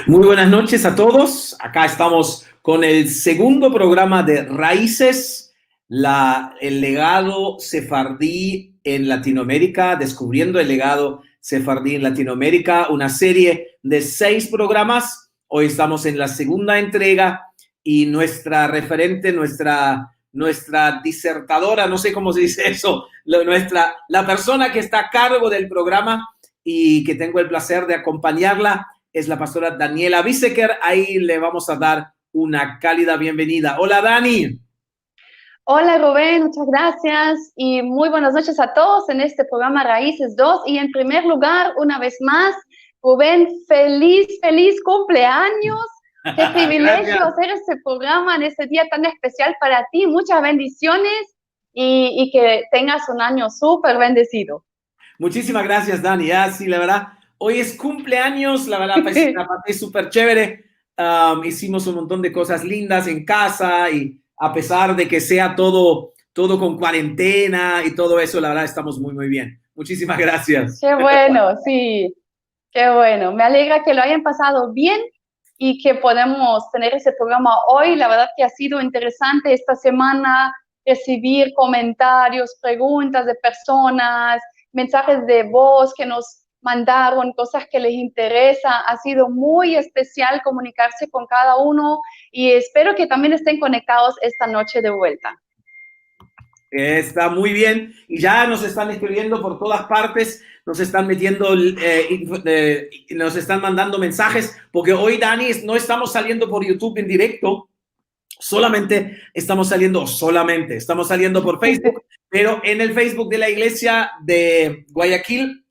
Muy buenas noches a todos. Acá estamos con el segundo programa de Raíces, el legado sefardí en Latinoamérica, descubriendo el legado sefardí en Latinoamérica, una serie de 6 programas. Hoy estamos en la segunda entrega y nuestra referente, nuestra disertadora, no sé cómo se dice eso, la persona que está a cargo del programa y que tengo el placer de acompañarla, es la pastora Daniela Biesecker. Ahí le vamos a dar una cálida bienvenida. Hola, Dani. Hola Rubén, muchas gracias y muy buenas noches a todos en este programa Raíces 2. Y en primer lugar, una vez más, Rubén, feliz cumpleaños. Qué privilegio hacer este programa en este día tan especial para ti. Muchas bendiciones y que tengas un año súper bendecido. Muchísimas gracias, Dani. Sí, la verdad, hoy es cumpleaños, la verdad, pues, la parte es súper chévere. Hicimos un montón de cosas lindas en casa y a pesar de que sea todo con cuarentena y todo eso, la verdad, estamos muy bien. Muchísimas gracias. Qué bueno, sí, qué bueno. Me alegra que lo hayan pasado bien y que podemos tener ese programa hoy. La verdad que ha sido interesante esta semana recibir comentarios, preguntas de personas, mensajes de voz que nos mandaron, cosas que les interesa. Ha sido muy especial comunicarse con cada uno y espero que también estén conectados esta noche de vuelta. Está muy bien y ya nos están escribiendo por todas partes, nos están metiendo, nos están mandando mensajes, porque hoy, Dani, no estamos saliendo por YouTube en directo, estamos saliendo por Facebook, pero en el Facebook de la Iglesia de Guayaquil,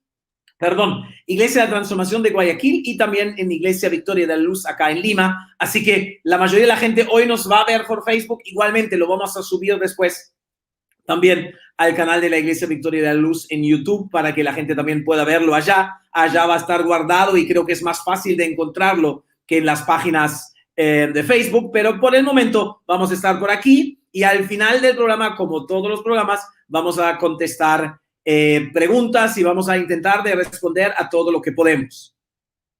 Iglesia de Transformación de Guayaquil y también en Iglesia Victoria de la Luz acá en Lima. Así que la mayoría de la gente hoy nos va a ver por Facebook, igualmente lo vamos a subir después también al canal de la Iglesia Victoria de la Luz en YouTube para que la gente también pueda verlo allá. Allá va a estar guardado y creo que es más fácil de encontrarlo que en las páginas de Facebook, pero por el momento vamos a estar por aquí y al final del programa, como todos los programas, vamos a contestar preguntas y vamos a intentar de responder a todo lo que podemos.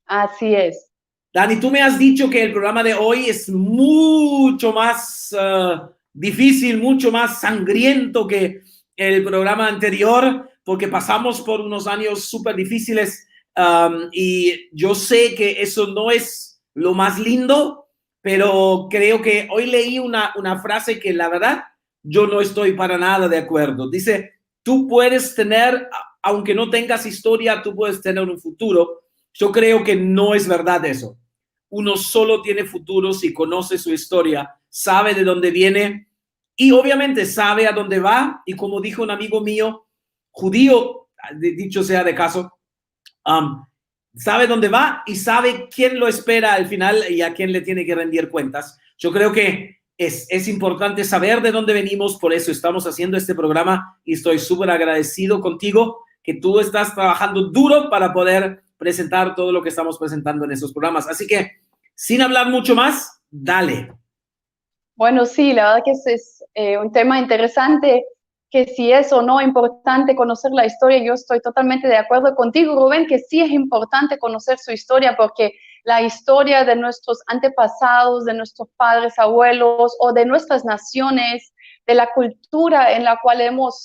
Así es. Dani, tú me has dicho que el programa de hoy es mucho más difícil, mucho más sangriento que el programa anterior, porque pasamos por unos años súper difíciles y yo sé que eso no es lo más lindo, pero creo que hoy leí una frase que la verdad yo no estoy para nada de acuerdo. Dice, tú puedes tener, aunque no tengas historia, tú puedes tener un futuro. Yo creo que no es verdad eso. Uno solo tiene futuro si conoce su historia, sabe de dónde viene y obviamente sabe a dónde va. Y como dijo un amigo mío, judío, dicho sea de caso, sabe dónde va y sabe quién lo espera al final y a quién le tiene que rendir cuentas. Yo creo que es importante saber de dónde venimos, por eso estamos haciendo este programa y estoy súper agradecido contigo que tú estás trabajando duro para poder presentar todo lo que estamos presentando en esos programas. Así que, sin hablar mucho más, dale. Bueno, sí, la verdad que es un tema interesante, que si es o no importante conocer la historia. Yo estoy totalmente de acuerdo contigo, Rubén, que sí es importante conocer su historia, porque la historia de nuestros antepasados, de nuestros padres, abuelos o de nuestras naciones, de la cultura en la cual hemos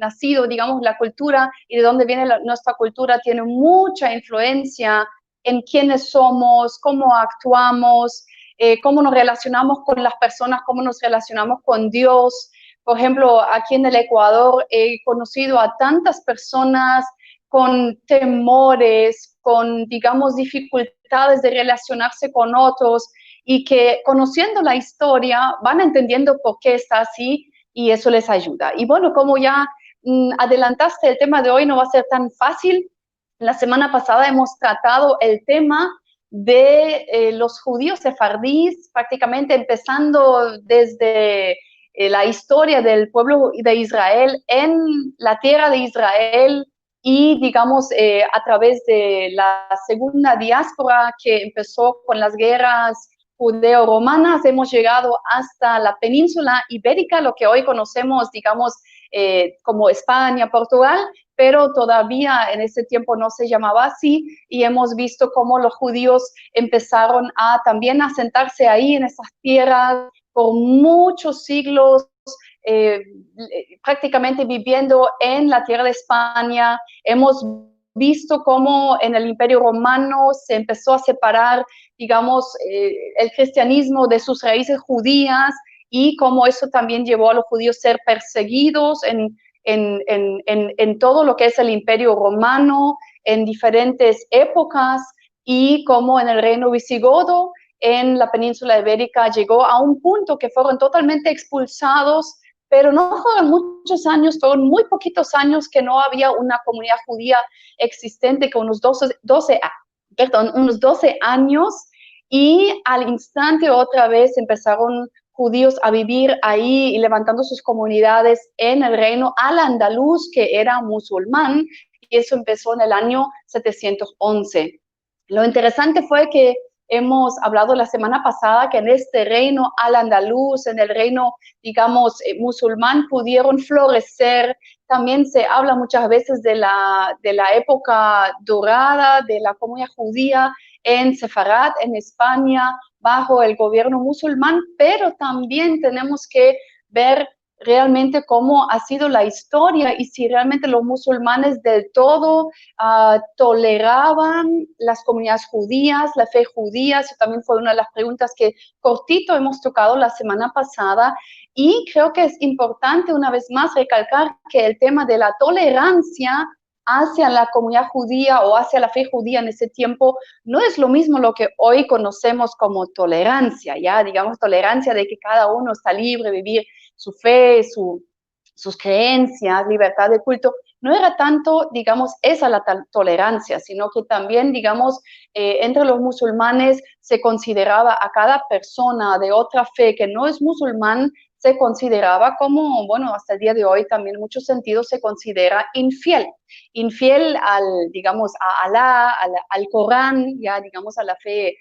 nacido, digamos, la cultura y de dónde viene nuestra cultura, tiene mucha influencia en quiénes somos, cómo actuamos, cómo nos relacionamos con las personas, cómo nos relacionamos con Dios. Por ejemplo, aquí en el Ecuador he conocido a tantas personas con temores, con, digamos, dificultades de relacionarse con otros y que conociendo la historia van entendiendo por qué está así y eso les ayuda. Y bueno, como ya adelantaste, el tema de hoy no va a ser tan fácil. La semana pasada hemos tratado el tema de los judíos sefardíes, prácticamente empezando desde la historia del pueblo de Israel en la tierra de Israel y, digamos, a través de la segunda diáspora que empezó con las guerras judeo-romanas, hemos llegado hasta la península ibérica, lo que hoy conocemos, digamos, como España, Portugal, pero todavía en ese tiempo no se llamaba así, y hemos visto cómo los judíos empezaron a también asentarse ahí en esas tierras por muchos siglos, prácticamente viviendo en la tierra de España. Hemos visto cómo en el Imperio Romano se empezó a separar, digamos, el cristianismo de sus raíces judías, y cómo eso también llevó a los judíos a ser perseguidos en todo lo que es el Imperio Romano, en diferentes épocas, y cómo en el reino visigodo, en la península ibérica, llegó a un punto que fueron totalmente expulsados, pero no fueron muchos años, fueron muy poquitos años que no había una comunidad judía existente, con unos 12 años, y al instante otra vez empezaron judíos a vivir ahí y levantando sus comunidades en el reino al-Andalus, que era musulmán, y eso empezó en el año 711. Lo interesante fue que hemos hablado la semana pasada que en este reino al-Andalus, en el reino, digamos, musulmán, pudieron florecer. También se habla muchas veces de la época dorada de la comunidad judía en Sefarad, en España, bajo el gobierno musulmán, pero también tenemos que ver realmente cómo ha sido la historia y si realmente los musulmanes del todo toleraban las comunidades judías, la fe judía. Eso también fue una de las preguntas que cortito hemos tocado la semana pasada, y creo que es importante una vez más recalcar que el tema de la tolerancia hacia la comunidad judía o hacia la fe judía en ese tiempo no es lo mismo lo que hoy conocemos como tolerancia, ya digamos tolerancia de que cada uno está libre de vivir su fe, sus creencias, libertad de culto. No era tanto, digamos, esa la tolerancia, sino que también, digamos, entre los musulmanes se consideraba a cada persona de otra fe que no es musulmán, se consideraba como, bueno, hasta el día de hoy también en muchos sentidos se considera infiel al, digamos, a Alá, al Corán, ya, digamos, a la fe,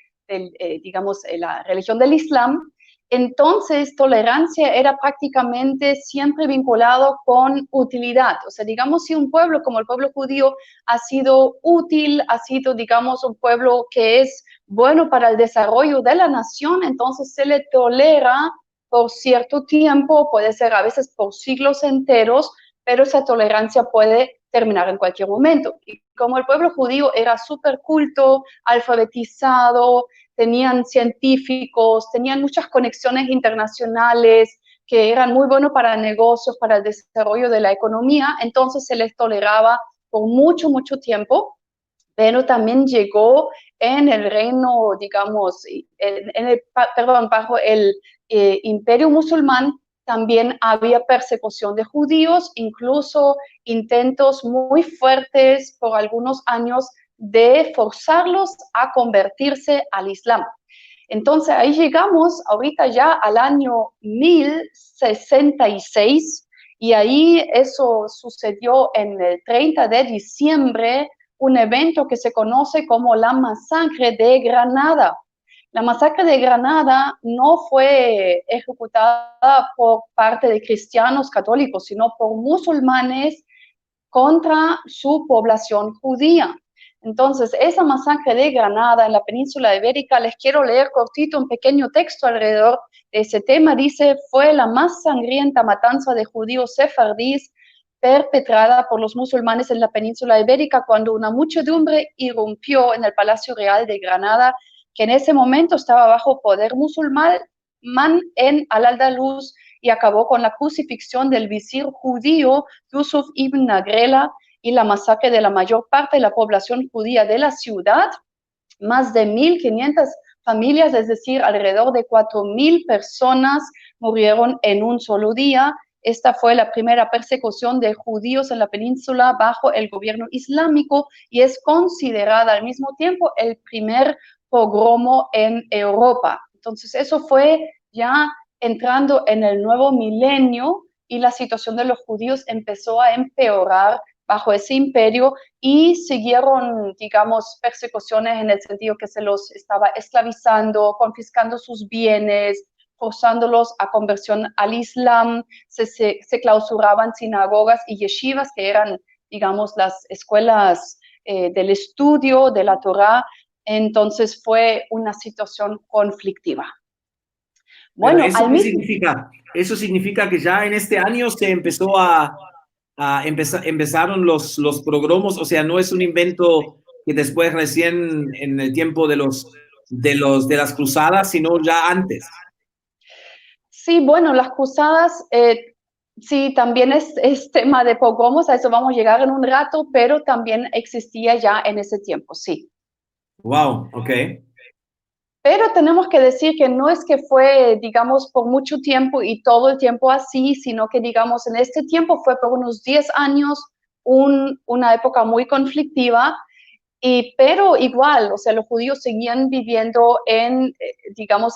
digamos, la religión del Islam. Entonces, tolerancia era prácticamente siempre vinculado con utilidad. O sea, digamos, si un pueblo como el pueblo judío ha sido útil, ha sido, digamos, un pueblo que es bueno para el desarrollo de la nación, entonces se le tolera por cierto tiempo, puede ser a veces por siglos enteros, pero esa tolerancia puede terminar en cualquier momento. Y como el pueblo judío era súper culto, alfabetizado, tenían científicos, tenían muchas conexiones internacionales que eran muy buenos para negocios, para el desarrollo de la economía, entonces se les toleraba por mucho, mucho tiempo, pero también llegó en el reino, digamos, bajo el imperio musulmán, también había persecución de judíos, incluso intentos muy fuertes por algunos años de forzarlos a convertirse al Islam. Entonces ahí llegamos ahorita ya al año 1066, y ahí eso sucedió en el 30 de diciembre, un evento que se conoce como la masacre de Granada. La masacre de Granada no fue ejecutada por parte de cristianos católicos, sino por musulmanes contra su población judía. Entonces, esa masacre de Granada en la península ibérica, les quiero leer cortito un pequeño texto alrededor de ese tema. Dice: fue la más sangrienta matanza de judíos sefardíes perpetrada por los musulmanes en la península ibérica cuando una muchedumbre irrumpió en el Palacio Real de Granada, que en ese momento estaba bajo poder musulmán en Al-Andalus, y acabó con la crucifixión del visir judío Yusuf ibn Agrela y la masacre de la mayor parte de la población judía de la ciudad. Más de 1.500 familias, es decir, alrededor de 4.000 personas murieron en un solo día. Esta fue la primera persecución de judíos en la península bajo el gobierno islámico y es considerada al mismo tiempo el primer pogromo en Europa. Entonces, eso fue ya entrando en el nuevo milenio, y la situación de los judíos empezó a empeorar bajo ese imperio, y siguieron, digamos, persecuciones en el sentido que se los estaba esclavizando, confiscando sus bienes, forzándolos a conversión al Islam, se clausuraban sinagogas y yeshivas, que eran digamos, las escuelas del estudio de la Torá. Entonces fue una situación conflictiva. Pero Bueno, ¿eso qué significa? Eso significa que ya en este año se empezó empezaron los pogromos, o sea, no es un invento que después recién en el tiempo de las cruzadas, sino ya antes. Sí, bueno, las cruzadas, sí, también es tema de pogromos, a eso vamos a llegar en un rato, pero también existía ya en ese tiempo, sí. Wow, ok. Pero tenemos que decir que no es que fue, digamos, por mucho tiempo y todo el tiempo así, sino que, digamos, en este tiempo fue por unos 10 años una época muy conflictiva, pero igual, o sea, los judíos seguían viviendo digamos,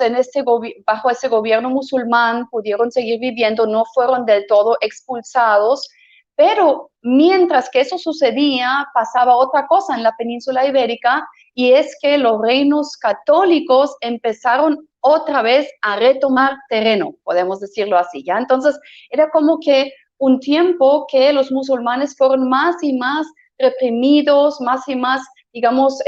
bajo ese gobierno musulmán, pudieron seguir viviendo, no fueron del todo expulsados, pero mientras que eso sucedía, pasaba otra cosa en la península ibérica, y es que los reinos católicos empezaron otra vez a retomar terreno, podemos decirlo así, ¿ya? Entonces, era como que un tiempo que los musulmanes fueron más y más reprimidos, más y más, digamos,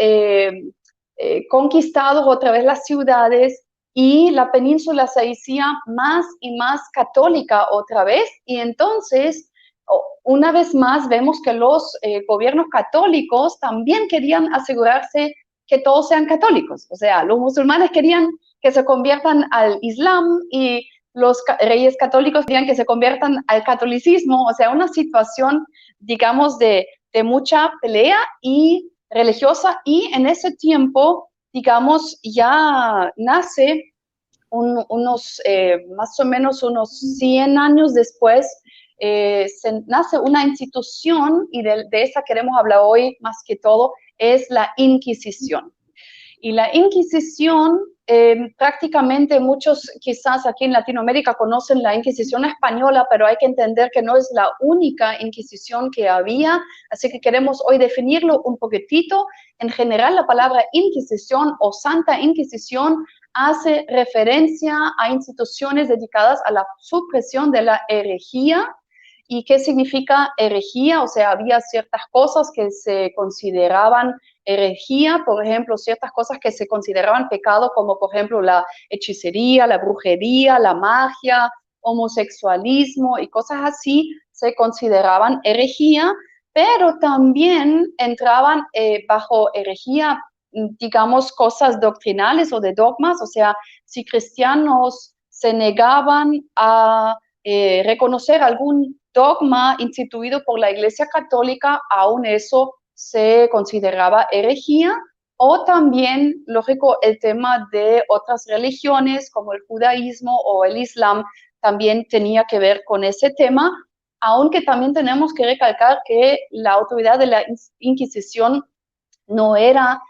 conquistados otra vez las ciudades, y la península se hacía más y más católica otra vez, y entonces una vez más vemos que los gobiernos católicos también querían asegurarse que todos sean católicos, o sea, los musulmanes querían que se conviertan al Islam y los reyes católicos querían que se conviertan al catolicismo, o sea, una situación, digamos, de mucha pelea y religiosa, y en ese tiempo, digamos, ya nace más o menos unos 100 años después, nace una institución, y de esa queremos hablar hoy más que todo, es la Inquisición. Y la Inquisición, prácticamente muchos quizás aquí en Latinoamérica conocen la Inquisición española, pero hay que entender que no es la única Inquisición que había, así que queremos hoy definirlo un poquitito. En general, la palabra Inquisición o Santa Inquisición hace referencia a instituciones dedicadas a la supresión de la herejía. ¿Y qué significa herejía? O sea, había ciertas cosas que se consideraban herejía, por ejemplo, ciertas cosas que se consideraban pecado, como por ejemplo la hechicería, la brujería, la magia, homosexualismo y cosas así, se consideraban herejía, pero también entraban bajo herejía, digamos, cosas doctrinales o de dogmas, o sea, si cristianos se negaban a reconocer algún dogma instituido por la Iglesia Católica, aún eso se consideraba herejía. O también, lógico, el tema de otras religiones como el judaísmo o el islam también tenía que ver con ese tema, aunque también tenemos que recalcar que la autoridad de la Inquisición no era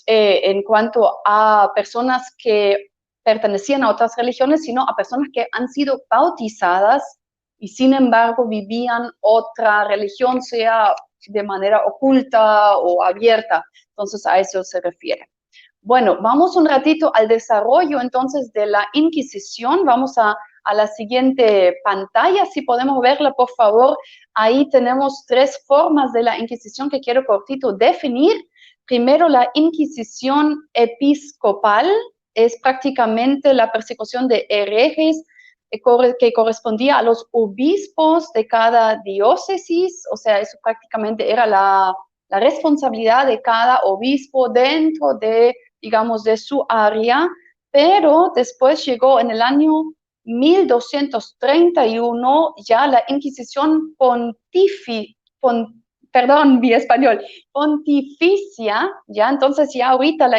en cuanto a personas que pertenecían a otras religiones, sino a personas que han sido bautizadas y sin embargo vivían otra religión, sea de manera oculta o abierta. Entonces a eso se refiere. Bueno, vamos un ratito al desarrollo entonces de la Inquisición. Vamos a la siguiente pantalla, si podemos verla, por favor. Ahí tenemos 3 formas de la Inquisición que quiero cortito definir. Primero, la Inquisición episcopal es prácticamente la persecución de herejes que correspondía a los obispos de cada diócesis, o sea, eso prácticamente era la responsabilidad de cada obispo dentro de, digamos, de su área, pero después llegó en el año 1231 ya la Inquisición pontificia, ya, entonces ya ahorita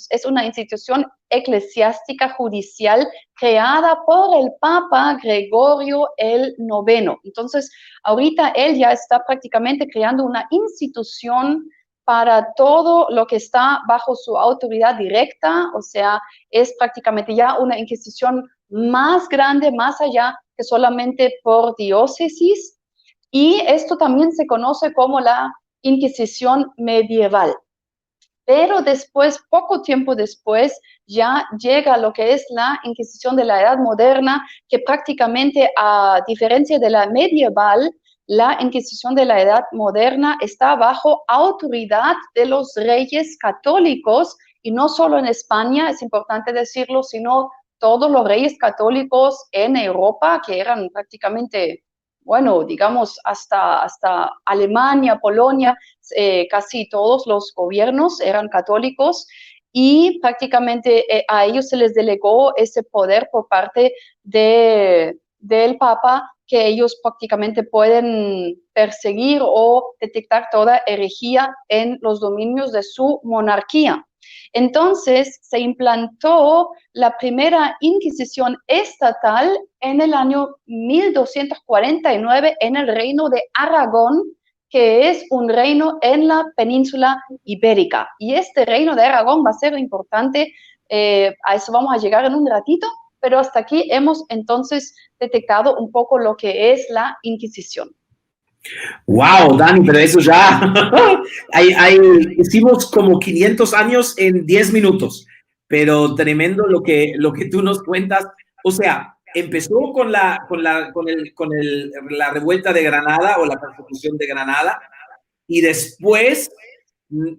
es una institución eclesiástica judicial creada por el Papa Gregorio el IX. Entonces, ahorita él ya está prácticamente creando una institución para todo lo que está bajo su autoridad directa, o sea, es prácticamente ya una inquisición más grande, más allá que solamente por diócesis. Y esto también se conoce como la Inquisición medieval. Pero después, poco tiempo después, ya llega lo que es la Inquisición de la Edad Moderna, que prácticamente, a diferencia de la medieval, la Inquisición de la Edad Moderna está bajo autoridad de los reyes católicos, y no solo en España, es importante decirlo, sino todos los reyes católicos en Europa, que eran prácticamente, bueno, digamos, hasta Alemania, Polonia, casi todos los gobiernos eran católicos, y prácticamente a ellos se les delegó ese poder por parte del Papa, que ellos prácticamente pueden perseguir o detectar toda herejía en los dominios de su monarquía. Entonces se implantó la primera Inquisición estatal en el año 1249 en el reino de Aragón, que es un reino en la península ibérica. Y este reino de Aragón va a ser importante, a eso vamos a llegar en un ratito, pero hasta aquí hemos entonces detectado un poco lo que es la Inquisición. Wow, Dani, pero eso ya, hicimos como 500 años en 10 minutos, pero tremendo lo que tú nos cuentas. O sea, empezó con la revuelta de Granada o la persecución de Granada, y después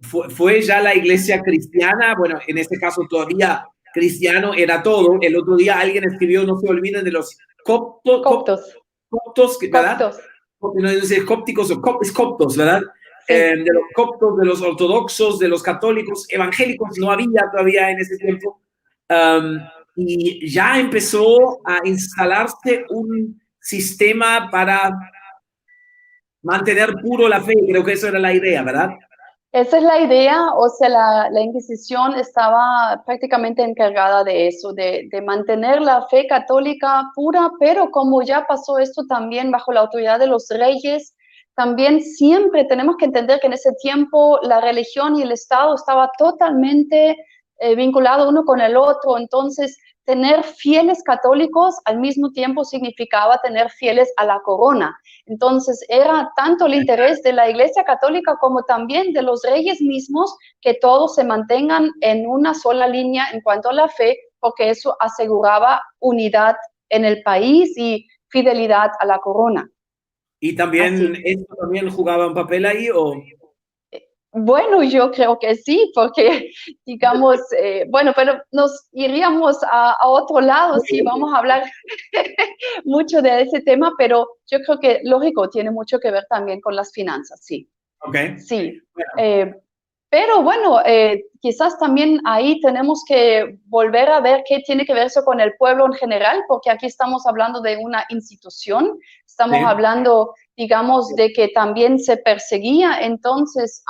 fue ya la iglesia cristiana. Bueno, en este caso todavía cristiano era todo. El otro día alguien escribió, no se olviden de los coptos, ¿verdad? Coptos. No es cópticos, es coptos, ¿verdad? Sí. De los coptos, de los ortodoxos, de los católicos, evangélicos no había todavía en ese tiempo. Y ya empezó a instalarse un sistema para mantener puro la fe. Creo que eso era la idea, ¿verdad? Esa es la idea, o sea, la Inquisición estaba prácticamente encargada de eso, de mantener la fe católica pura, pero como ya pasó esto también bajo la autoridad de los reyes, también siempre tenemos que entender que en ese tiempo la religión y el Estado estaba totalmente vinculado uno con el otro. Entonces tener fieles católicos al mismo tiempo significaba tener fieles a la corona. Entonces era tanto el interés de la Iglesia Católica como también de los reyes mismos que todos se mantengan en una sola línea en cuanto a la fe, porque eso aseguraba unidad en el país y fidelidad a la corona. ¿Y también esto también jugaba un papel ahí o...? Bueno, yo creo que sí, porque digamos, bueno, pero nos iríamos a otro lado si vamos a hablar mucho de ese tema, pero yo creo que, lógico, tiene mucho que ver también con las finanzas, sí. Okay. Sí. Pero bueno, quizás también ahí tenemos que volver a ver qué tiene que ver eso con el pueblo en general, porque aquí estamos hablando de una institución, estamos hablando, digamos, de que también se perseguía entonces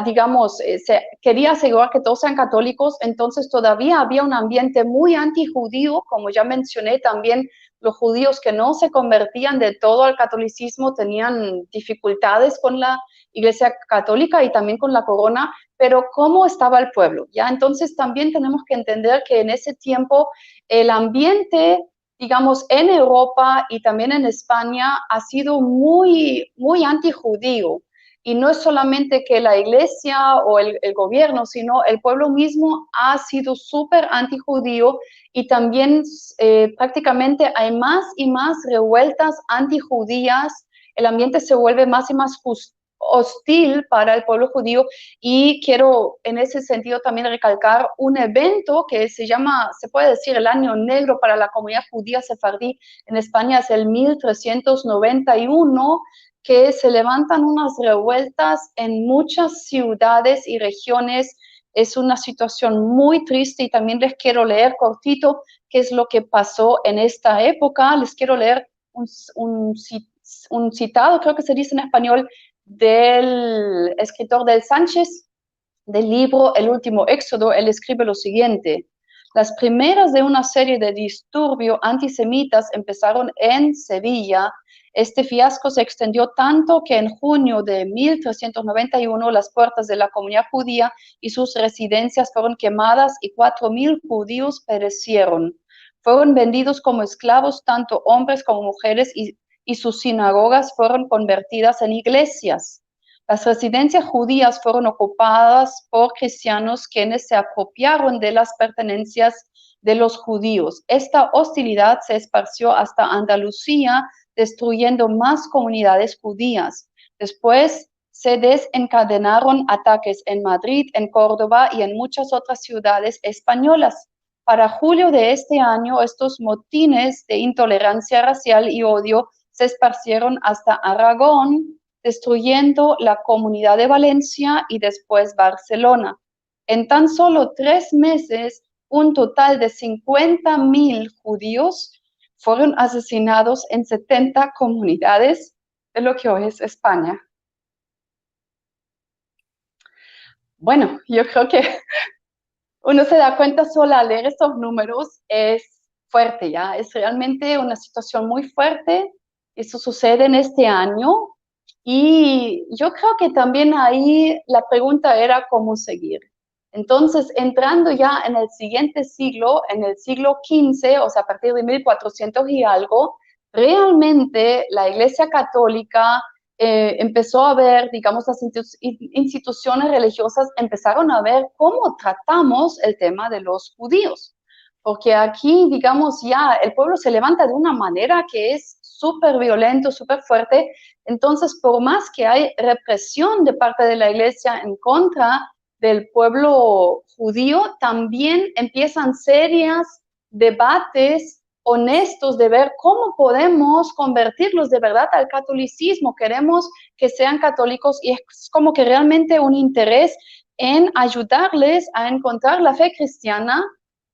digamos, se quería asegurar que todos sean católicos. Entonces todavía había un ambiente muy antijudío, como ya mencioné también. Los judíos que no se convertían de todo al catolicismo tenían dificultades con la Iglesia Católica y también con la corona, pero ¿cómo estaba el pueblo? ¿Ya? Entonces también tenemos que entender que en ese tiempo el ambiente, digamos, en Europa y también en España ha sido muy, muy antijudío. Y no es solamente que la iglesia o el gobierno, sino el pueblo mismo ha sido súper antijudío, y también prácticamente hay más y más revueltas antijudías. El ambiente se vuelve más y más hostil para el pueblo judío, y quiero en ese sentido también recalcar un evento que se llama, se puede decir, el Año Negro para la comunidad judía sefardí en España. Es el 1391, que se levantan unas revueltas en muchas ciudades y regiones. Es una situación muy triste, y también les quiero leer cortito qué es lo que pasó en esta época. Les quiero leer un citado, creo que se dice en español, del escritor del Sánchez, del libro El último Éxodo. Él escribe lo siguiente: las primeras de una serie de disturbios antisemitas empezaron en Sevilla. Este fiasco se extendió tanto que en junio de 1391 las puertas de la comunidad judía y sus residencias fueron quemadas y 4.000 judíos perecieron. Fueron vendidos como esclavos tanto hombres como mujeres, y sus sinagogas fueron convertidas en iglesias. Las residencias judías fueron ocupadas por cristianos, quienes se apropiaron de las pertenencias de los judíos. Esta hostilidad se esparció hasta Andalucía, destruyendo más comunidades judías. Después se desencadenaron ataques en Madrid, en Córdoba y en muchas otras ciudades españolas. Para julio de este año, estos motines de intolerancia racial y odio se esparcieron hasta Aragón, destruyendo la comunidad de Valencia y después Barcelona. En tan solo 3 meses, un total de 50.000 judíos fueron asesinados en 70 comunidades de lo que hoy es España. Bueno, yo creo que uno se da cuenta solo al leer estos números, es fuerte, ¿ya? Es realmente una situación muy fuerte. Eso sucede en este año. Y yo creo que también ahí la pregunta era cómo seguir. Entonces, entrando ya en el siguiente siglo, en el siglo XV, o sea, a partir de 1400 y algo, realmente la Iglesia Católica empezó a ver, digamos, las instituciones religiosas empezaron a ver cómo tratamos el tema de los judíos. Porque aquí, digamos, ya el pueblo se levanta de una manera que es súper violento, súper fuerte. Entonces, por más que hay represión de parte de la Iglesia en contra del pueblo judío, también empiezan serios debates honestos de ver cómo podemos convertirlos de verdad al catolicismo. Queremos que sean católicos y es como que realmente un interés en ayudarles a encontrar la fe cristiana.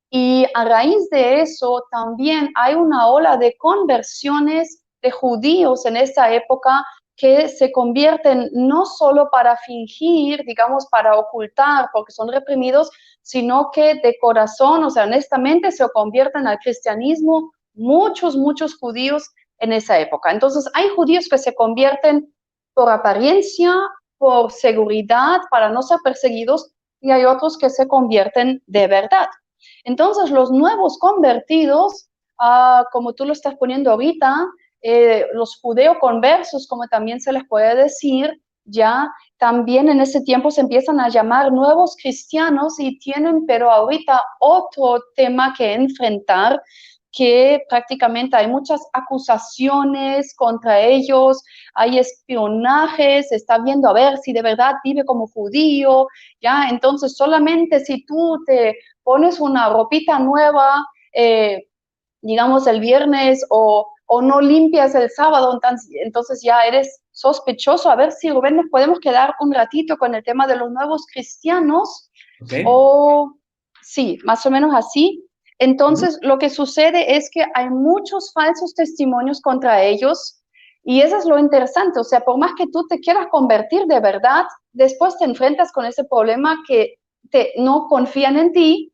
Y a raíz de eso también hay una ola de conversiones de judíos en esa época que se convierten no solo para fingir, digamos, para ocultar, porque son reprimidos, sino que de corazón, o sea, honestamente, se convierten al cristianismo muchos judíos en esa época. Entonces, hay judíos que se convierten por apariencia, por seguridad, para no ser perseguidos, y hay otros que se convierten de verdad. Entonces, los nuevos convertidos, como tú lo estás poniendo ahorita, los judeoconversos, como también se les puede decir, ya también en ese tiempo se empiezan a llamar nuevos cristianos y tienen, pero ahorita otro tema que enfrentar, que prácticamente hay muchas acusaciones contra ellos, hay espionaje, se está viendo a ver si de verdad vive como judío, ya, entonces solamente si tú te pones una ropita nueva, digamos el viernes o no limpias el sábado, entonces ya eres sospechoso. A ver si, Rubén, nos podemos quedar un ratito con el tema de los nuevos cristianos. Okay. O sí, más o menos así. Entonces, lo que sucede es que hay muchos falsos testimonios contra ellos y eso es lo interesante. O sea, por más que tú te quieras convertir de verdad, después te enfrentas con ese problema que no confían en ti.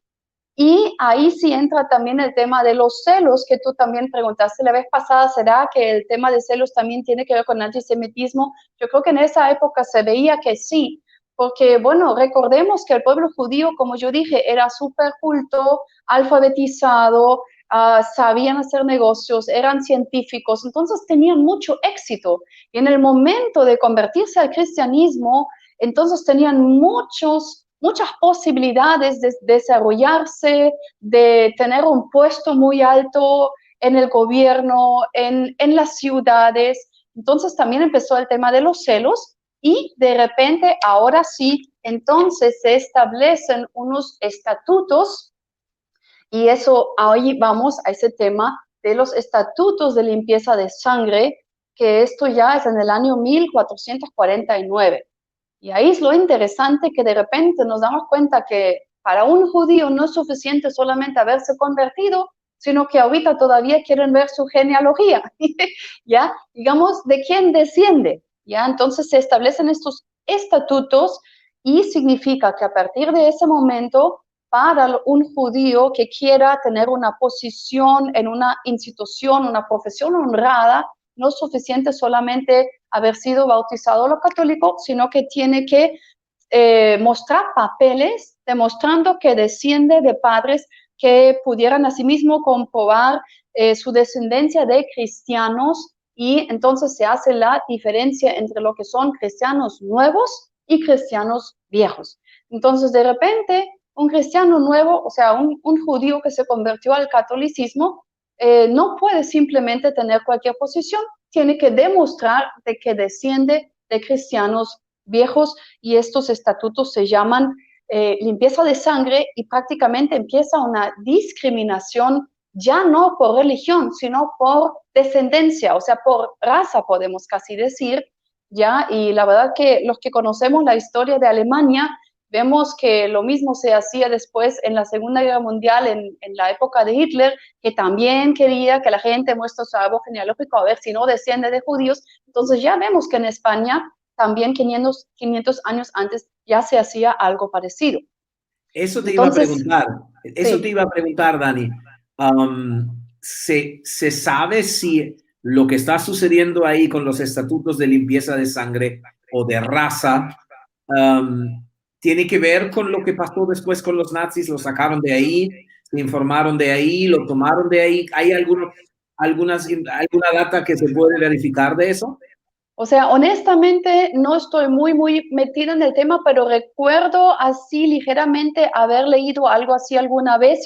Y ahí sí entra también el tema de los celos, que tú también preguntaste la vez pasada. ¿Será que el tema de celos también tiene que ver con antisemitismo? Yo creo que en esa época se veía que sí, porque, bueno, recordemos que el pueblo judío, como yo dije, era súper culto, alfabetizado, sabían hacer negocios, eran científicos, entonces tenían mucho éxito. Y en el momento de convertirse al cristianismo, entonces tenían muchas posibilidades de desarrollarse, de tener un puesto muy alto en el gobierno, en las ciudades. Entonces también empezó el tema de los celos y de repente, ahora sí, entonces se establecen unos estatutos y eso, ahí vamos a ese tema de los estatutos de limpieza de sangre, que esto ya es en el año 1449. Y ahí es lo interesante que de repente nos damos cuenta que para un judío no es suficiente solamente haberse convertido, sino que ahorita todavía quieren ver su genealogía, ¿ya? Digamos, ¿de quién desciende? ¿Ya? Entonces se establecen estos estatutos y significa que a partir de ese momento, para un judío que quiera tener una posición en una institución, una profesión honrada, no es suficiente solamente haber sido bautizado lo católico, sino que tiene que mostrar papeles demostrando que desciende de padres que pudieran asimismo comprobar su descendencia de cristianos, y entonces se hace la diferencia entre lo que son cristianos nuevos y cristianos viejos. Entonces, de repente, un cristiano nuevo, o sea, un judío que se convirtió al catolicismo, no puede simplemente tener cualquier posición, tiene que demostrar de que desciende de cristianos viejos y estos estatutos se llaman limpieza de sangre y prácticamente empieza una discriminación ya no por religión, sino por descendencia, o sea, por raza, podemos casi decir, ya, y la verdad que los que conocemos la historia de Alemania, vemos que lo mismo se hacía después en la Segunda Guerra Mundial, en la época de Hitler, que también quería que la gente muestre su árbol genealógico a ver si no desciende de judíos. Entonces ya vemos que en España también 500 años antes ya se hacía algo parecido. Eso te iba a Entonces, preguntar, eso te sí. iba a preguntar, Dani. ¿Se sabe si lo que está sucediendo ahí con los estatutos de limpieza de sangre o de raza tiene que ver con lo que pasó después con los nazis? ¿Lo sacaron de ahí? ¿Se informaron de ahí? ¿Lo tomaron de ahí? ¿Hay alguna data que se puede verificar de eso? O sea, honestamente no estoy muy metida en el tema, pero recuerdo así ligeramente haber leído algo así alguna vez.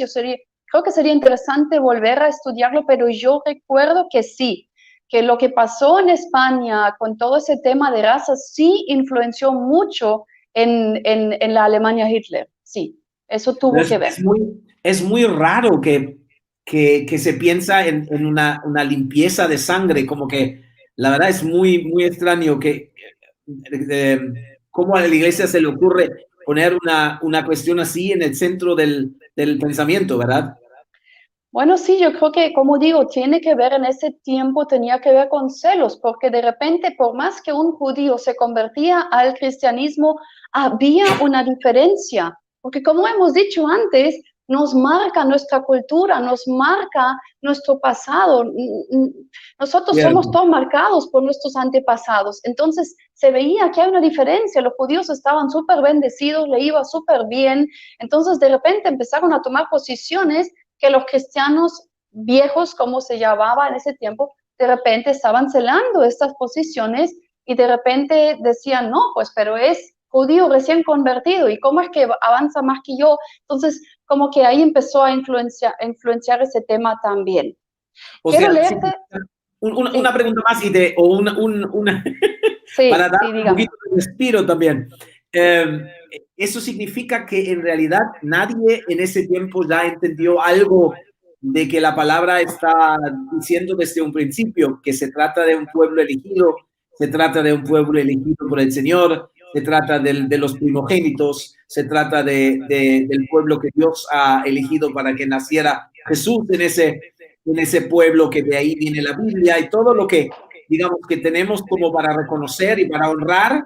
Creo que sería interesante volver a estudiarlo, pero yo recuerdo que sí, que lo que pasó en España con todo ese tema de razas sí influenció mucho en la Alemania Hitler. Sí, eso tuvo que ver. Es muy raro que se piensa en una limpieza de sangre, como que la verdad es muy extraño cómo a la iglesia se le ocurre poner una cuestión así en el centro del pensamiento, ¿verdad? Bueno, sí, yo creo que, como digo, tiene que ver en ese tiempo, tenía que ver con celos, porque de repente, por más que un judío se convertía al cristianismo, había una diferencia, porque como hemos dicho antes, nos marca nuestra cultura, nos marca nuestro pasado. Nosotros somos Cierto. todos marcados por nuestros antepasados. Entonces, se veía que hay una diferencia. Los judíos estaban súper bendecidos, le iba súper bien. Entonces, de repente empezaron a tomar posiciones que los cristianos viejos, como se llamaba en ese tiempo, de repente estaban celando estas posiciones y de repente decían, no, pues, pero es judío recién convertido y cómo es que avanza más que yo. Entonces, como que ahí empezó a influenciar ese tema también. O Quiero sea, sí, leerte, una sí, pregunta más una para sí, dar sí, un dígame. poquito de respiro también. Eso significa que en realidad nadie en ese tiempo ya entendió algo de que la palabra está diciendo desde un principio, que se trata de un pueblo elegido, se trata de un pueblo elegido por el Señor, se trata de los primogénitos, se trata del pueblo que Dios ha elegido para que naciera Jesús en ese pueblo, que de ahí viene la Biblia y todo lo que, digamos, que tenemos como para reconocer y para honrar,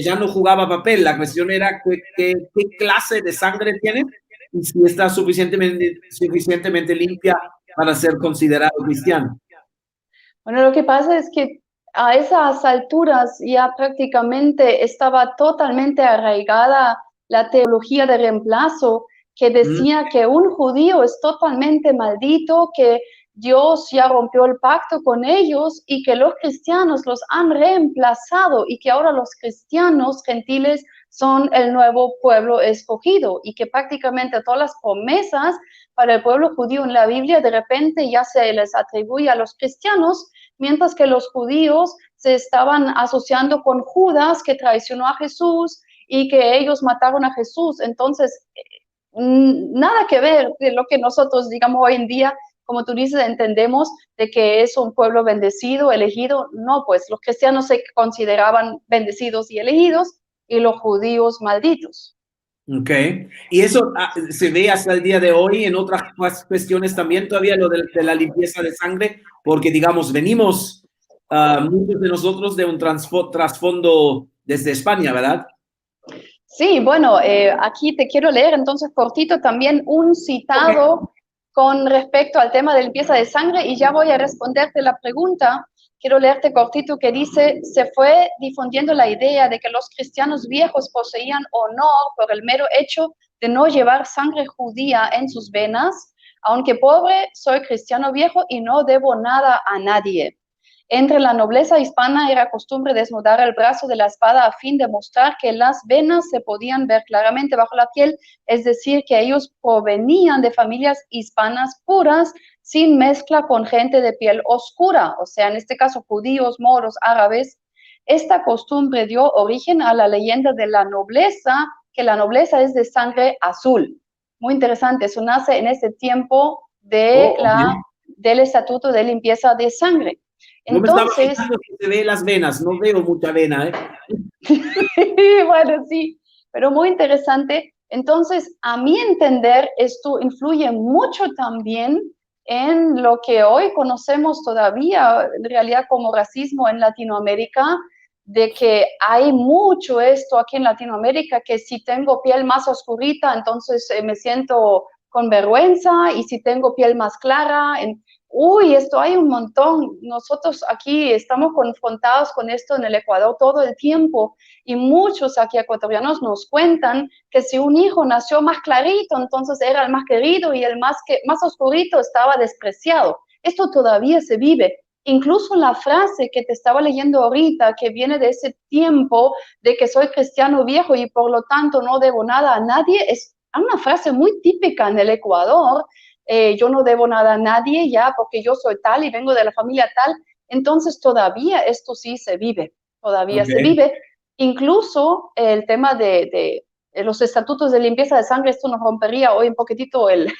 ya no jugaba papel. La cuestión era qué clase de sangre tienes y si está suficientemente limpia para ser considerado cristiano. Bueno, lo que pasa es que a esas alturas ya prácticamente estaba totalmente arraigada la teología de reemplazo que ¿Mm? decía que un judío es totalmente maldito, que Dios ya rompió el pacto con ellos y que los cristianos los han reemplazado y que ahora los cristianos gentiles son el nuevo pueblo escogido y que prácticamente todas las promesas para el pueblo judío en la Biblia de repente ya se les atribuye a los cristianos, mientras que los judíos se estaban asociando con Judas, que traicionó a Jesús y que ellos mataron a Jesús. Entonces, nada que ver de lo que nosotros, digamos, hoy en día, como tú dices, entendemos de que es un pueblo bendecido, elegido. No, pues los cristianos se consideraban bendecidos y elegidos y los judíos malditos. Ok. Y eso se ve hasta el día de hoy en otras cuestiones también, todavía lo de la limpieza de sangre, porque digamos, venimos muchos de nosotros de un trasfondo desde España, ¿verdad? Sí, bueno, aquí te quiero leer entonces cortito también un Ok. citado con respecto al tema de limpieza de sangre y ya voy a responderte la pregunta. Quiero leerte cortito que dice, se fue difundiendo la idea de que los cristianos viejos poseían honor por el mero hecho de no llevar sangre judía en sus venas. Aunque pobre, soy cristiano viejo y no debo nada a nadie. Entre la nobleza hispana era costumbre desnudar el brazo de la espada a fin de mostrar que las venas se podían ver claramente bajo la piel, es decir, que ellos provenían de familias hispanas puras, sin mezcla con gente de piel oscura, o sea, en este caso judíos, moros, árabes. Esta costumbre dio origen a la leyenda de la nobleza, que la nobleza es de sangre azul. Muy interesante, eso nace en ese tiempo de del Estatuto de Limpieza de Sangre. No me estaba Entonces, fijando si se ve las venas, no veo mucha vena, ¿eh? bueno, sí, pero muy interesante. Entonces, a mi entender, esto influye mucho también en lo que hoy conocemos todavía, en realidad, como racismo en Latinoamérica, de que hay mucho esto aquí en Latinoamérica, que si tengo piel más oscurita, entonces me siento con vergüenza, y si tengo piel más clara, uy, esto hay un montón. Nosotros aquí estamos confrontados con esto en el Ecuador todo el tiempo, y muchos aquí ecuatorianos nos cuentan que si un hijo nació más clarito, entonces era el más querido, y el más oscurito estaba despreciado. Esto todavía se vive. Incluso la frase que te estaba leyendo ahorita, que viene de ese tiempo de que soy cristiano viejo y por lo tanto no debo nada a nadie, es una frase muy típica en el Ecuador. Yo no debo nada a nadie ya porque yo soy tal y vengo de la familia tal. Entonces todavía esto sí se vive, todavía se vive. Incluso el tema de los estatutos de limpieza de sangre, esto nos rompería hoy un poquitito el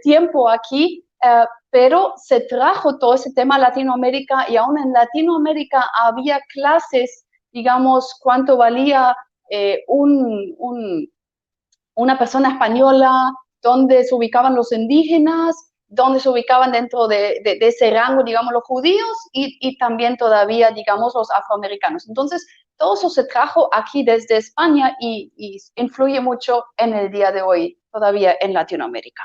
tiempo aquí, pero se trajo todo ese tema a Latinoamérica, y aún en Latinoamérica había clases, digamos, cuánto valía una persona española, dónde se ubicaban los indígenas, dónde se ubicaban dentro de ese rango, digamos, los judíos, y también todavía, digamos, los afroamericanos. Entonces, todo eso se trajo aquí desde España y influye mucho en el día de hoy, todavía en Latinoamérica.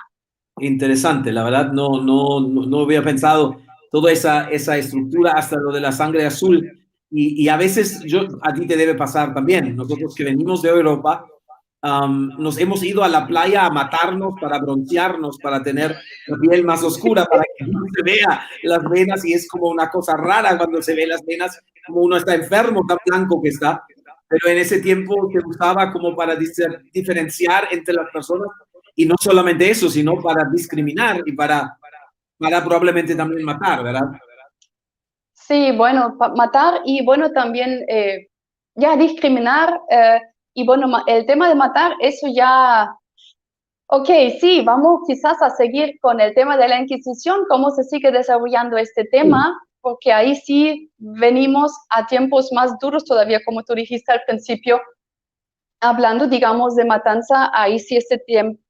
Interesante, la verdad no había pensado toda esa estructura hasta lo de la sangre azul, y a veces a ti te debe pasar también. Nosotros que venimos de Europa, nos hemos ido a la playa a matarnos para broncearnos, para tener la piel más oscura, para que no se vea las venas, y es como una cosa rara cuando se ve las venas, como uno está enfermo, tan blanco que está, pero en ese tiempo se usaba como para diferenciar entre las personas. Y no solamente eso, sino para discriminar y para probablemente también matar, ¿verdad? Sí, bueno, matar, y bueno, también ya discriminar, y bueno, el tema de matar, eso ya, ok, sí, vamos quizás a seguir con el tema de la Inquisición, cómo se sigue desarrollando este tema, porque ahí sí venimos a tiempos más duros todavía, como tú dijiste al principio, hablando, digamos, de matanza. Ahí sí este tiempo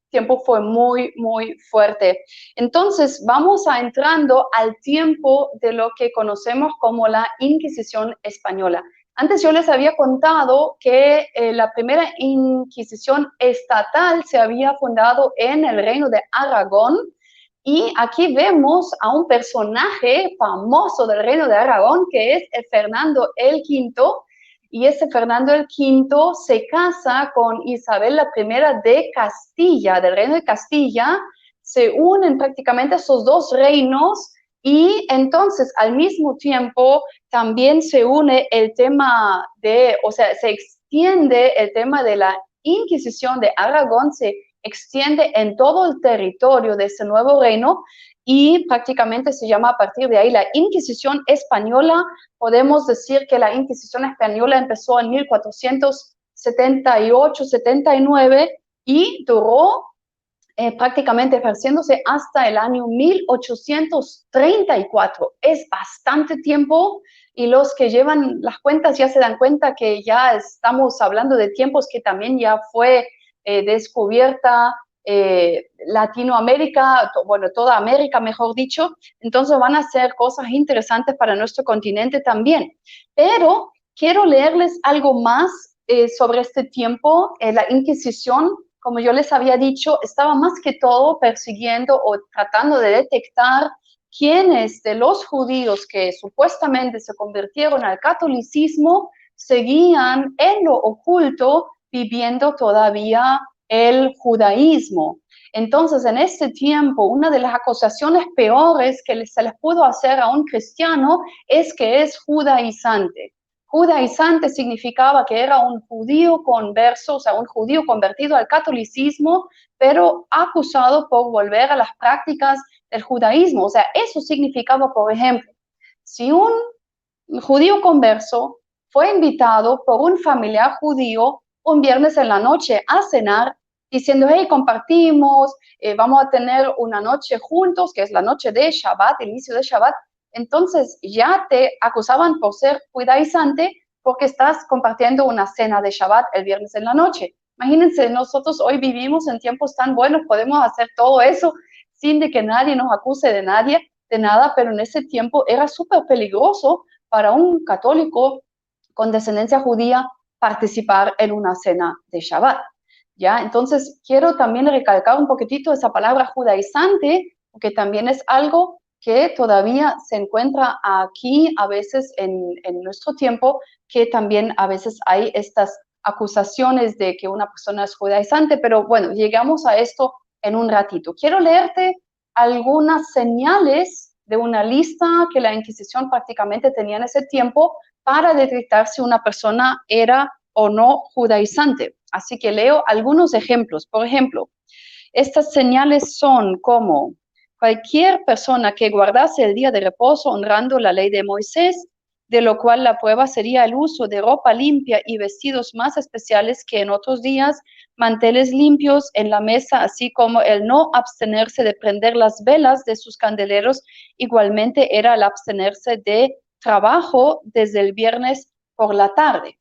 fue muy, muy fuerte. Entonces, vamos a entrando al tiempo de lo que conocemos como la Inquisición española. Antes yo les había contado que la primera Inquisición estatal se había fundado en el Reino de Aragón, y aquí vemos a un personaje famoso del Reino de Aragón, que es Fernando el Quinto. Y ese Fernando el Quinto se casa con Isabel la Primera de Castilla, del Reino de Castilla. Se unen prácticamente esos dos reinos, y entonces al mismo tiempo también se une el tema o sea, se extiende el tema de la Inquisición de Aragón, se extiende en todo el territorio de ese nuevo reino, y prácticamente se llama a partir de ahí la Inquisición española. Podemos decir que la Inquisición española empezó en 1478-79 y duró prácticamente ejerciéndose hasta el año 1834. Es bastante tiempo, y los que llevan las cuentas ya se dan cuenta que ya estamos hablando de tiempos que también ya fue descubierta Latinoamérica, bueno, toda América, mejor dicho. Entonces van a ser cosas interesantes para nuestro continente también. Pero quiero leerles algo más sobre este tiempo. La Inquisición, como yo les había dicho, estaba más que todo persiguiendo o tratando de detectar quiénes de los judíos que supuestamente se convirtieron al catolicismo seguían en lo oculto viviendo todavía el judaísmo. Entonces, en este tiempo, una de las acusaciones peores que se les pudo hacer a un cristiano es que es judaizante. Judaizante significaba que era un judío converso, o sea, un judío convertido al catolicismo, pero acusado por volver a las prácticas del judaísmo. O sea, eso significaba, por ejemplo, si un judío converso fue invitado por un familiar judío un viernes en la noche a cenar, diciendo, hey, compartimos, vamos a tener una noche juntos, que es la noche de Shabbat, el inicio de Shabbat. Entonces ya te acusaban por ser judaizante porque estás compartiendo una cena de Shabbat el viernes en la noche. Imagínense, nosotros hoy vivimos en tiempos tan buenos, podemos hacer todo eso sin de que nadie nos acuse de nada, pero en ese tiempo era súper peligroso para un católico con descendencia judía participar en una cena de Shabbat. ¿Ya? Entonces, quiero también recalcar un poquitito esa palabra judaizante, porque también es algo que todavía se encuentra aquí a veces en nuestro tiempo, que también a veces hay estas acusaciones de que una persona es judaizante, pero bueno, llegamos a esto en un ratito. Quiero leerte algunas señales de una lista que la Inquisición prácticamente tenía en ese tiempo para detectar si una persona era o no judaizante. Así que leo algunos ejemplos. Por ejemplo, estas señales son como cualquier persona que guardase el día de reposo honrando la ley de Moisés, de lo cual la prueba sería el uso de ropa limpia y vestidos más especiales que en otros días, manteles limpios en la mesa, así como el no abstenerse de prender las velas de sus candeleros. Igualmente era el abstenerse de trabajo desde el viernes por la tarde.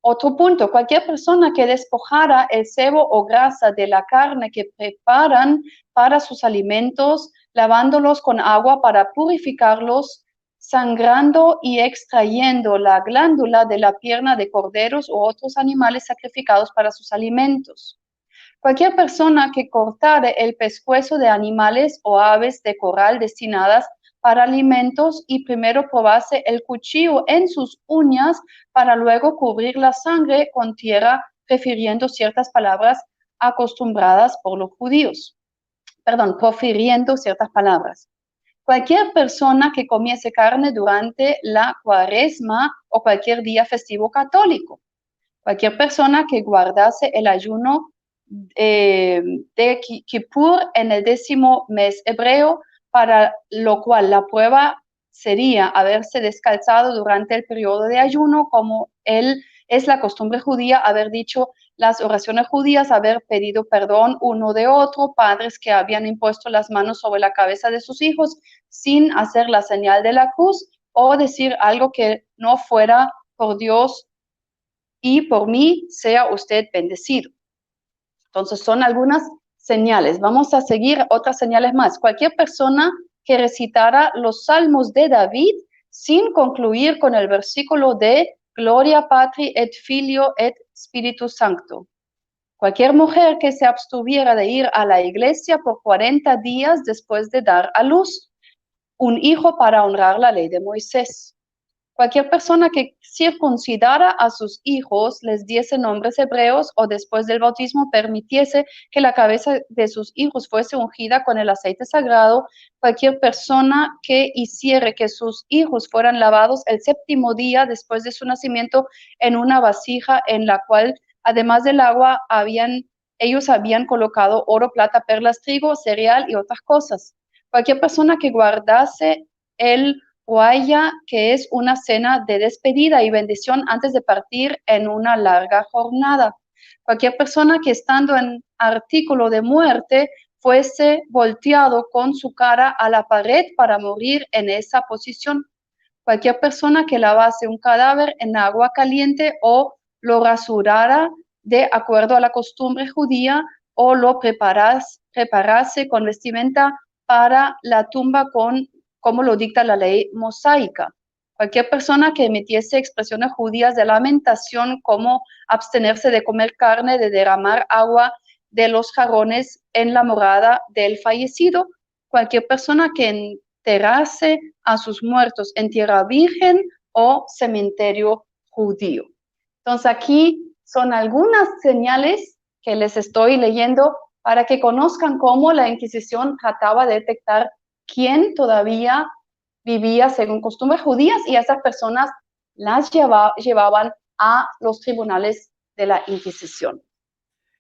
Otro punto, cualquier persona que despojara el sebo o grasa de la carne que preparan para sus alimentos, lavándolos con agua para purificarlos, sangrando y extrayendo la glándula de la pierna de corderos u otros animales sacrificados para sus alimentos. Cualquier persona que cortare el pescuezo de animales o aves de corral destinadas para alimentos y primero probase el cuchillo en sus uñas para luego cubrir la sangre con tierra, prefiriendo ciertas palabras acostumbradas por los judíos. Profiriendo ciertas palabras. Cualquier persona que comiese carne durante la cuaresma o cualquier día festivo católico. Cualquier persona que guardase el ayuno de Kippur en el 10º mes hebreo, para lo cual la prueba sería haberse descalzado durante el periodo de ayuno, como es la costumbre judía, haber dicho las oraciones judías, haber pedido perdón uno de otro, padres que habían impuesto las manos sobre la cabeza de sus hijos sin hacer la señal de la cruz, o decir algo que no fuera por Dios y por mí sea usted bendecido. Entonces son algunas señales. Vamos a seguir otras señales más. Cualquier persona que recitara los salmos de David sin concluir con el versículo de Gloria Patri et Filio et Spiritus Sancto. Cualquier mujer que se abstuviera de ir a la iglesia por 40 días después de dar a luz un hijo para honrar la ley de Moisés. Cualquier persona que circuncidara a sus hijos, les diese nombres hebreos o después del bautismo permitiese que la cabeza de sus hijos fuese ungida con el aceite sagrado. Cualquier persona que hiciere que sus hijos fueran lavados el 7º día después de su nacimiento en una vasija en la cual, además del agua, ellos habían colocado oro, plata, perlas, trigo, cereal y otras cosas. Cualquier persona que guardase el Huaya, que es una cena de despedida y bendición antes de partir en una larga jornada. Cualquier persona que estando en artículo de muerte fuese volteado con su cara a la pared para morir en esa posición. Cualquier persona que lavase un cadáver en agua caliente o lo rasurara de acuerdo a la costumbre judía o lo preparase con vestimenta para la tumba como lo dicta la ley mosaica. Cualquier persona que emitiese expresiones judías de lamentación, como abstenerse de comer carne, de derramar agua de los jarrones en la morada del fallecido. Cualquier persona que enterrase a sus muertos en tierra virgen o cementerio judío. Entonces aquí son algunas señales que les estoy leyendo para que conozcan cómo la Inquisición trataba de detectar quién todavía vivía según costumbres judías, y esas personas las llevaban a los tribunales de la Inquisición.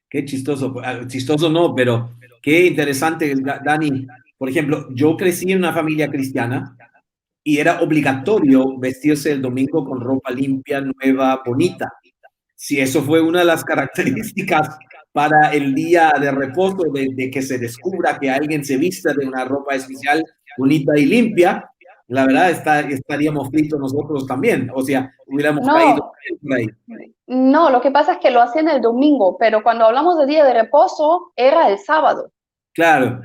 Qué chistoso, chistoso no, pero qué interesante, Dani. Por ejemplo, yo crecí en una familia cristiana y era obligatorio vestirse el domingo con ropa limpia, nueva, bonita. Si eso fue una de las características para el día de reposo, de que se descubra que alguien se vista de una ropa especial, bonita y limpia, la verdad estaríamos fritos nosotros también. O sea, hubiéramos caído No, por ahí. no, lo que pasa es que lo hacían el domingo, pero cuando hablamos de día de reposo, era el sábado. Claro,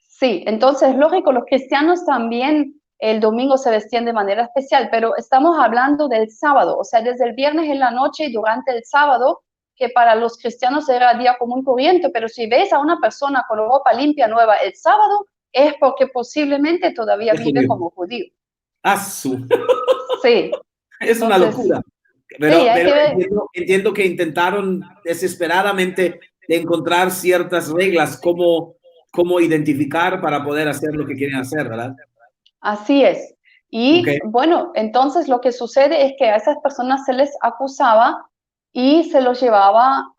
Sí, entonces, lógico, los cristianos también el domingo se vestían de manera especial, pero estamos hablando del sábado, o sea, desde el viernes en la noche y durante el sábado, que para los cristianos era día común y corriente, pero si ves a una persona con ropa limpia nueva el sábado, es porque posiblemente todavía es vive judío. como judío. Asu. Sí, Es una entonces, locura. sí, Pero, hay pero que ver. entiendo que intentaron desesperadamente encontrar ciertas reglas, cómo identificar para poder hacer lo que quieren hacer, ¿verdad? Así es. Ok. Y bueno, entonces lo que sucede es que a esas personas se les acusaba y se los llevaba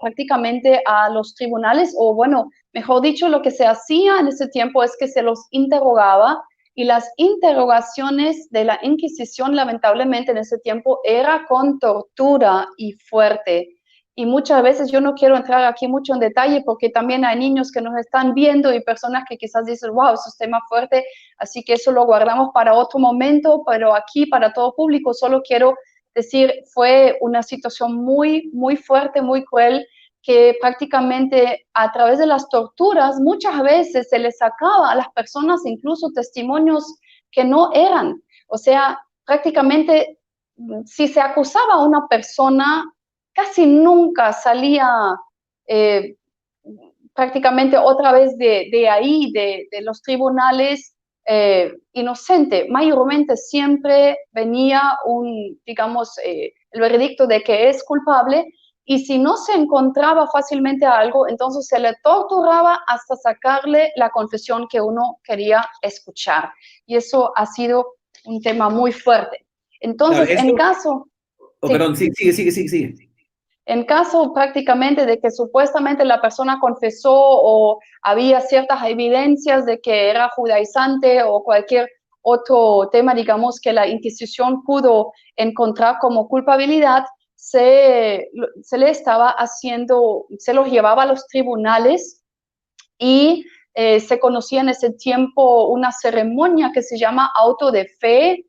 prácticamente a los tribunales, o bueno, mejor dicho, lo que se hacía en ese tiempo es que se los interrogaba, y las interrogaciones de la Inquisición, lamentablemente en ese tiempo, era con tortura y fuerte. Y muchas veces yo no quiero entrar aquí mucho en detalle porque también hay niños que nos están viendo y personas que quizás dicen, wow, eso es tema fuerte, así que eso lo guardamos para otro momento, pero aquí para todo público solo quiero decir, fue una situación muy, muy fuerte, muy cruel, que prácticamente a través de las torturas muchas veces se les sacaba a las personas incluso testimonios que no eran. O sea, prácticamente si se acusaba a una persona, casi nunca salía prácticamente otra vez de ahí, de los tribunales, inocente. Mayormente siempre venía digamos, el veredicto de que es culpable, y si no se encontraba fácilmente algo, entonces se le torturaba hasta sacarle la confesión que uno quería escuchar. Y eso ha sido un tema muy fuerte. Claro, Entonces, en caso... oh, Sí. perdón, sí, sigue. En caso prácticamente de que supuestamente la persona confesó o había ciertas evidencias de que era judaizante o cualquier otro tema, digamos, que la Inquisición pudo encontrar como culpabilidad, se le estaba haciendo, se los llevaba a los tribunales, y se conocía en ese tiempo una ceremonia que se llama auto de fe,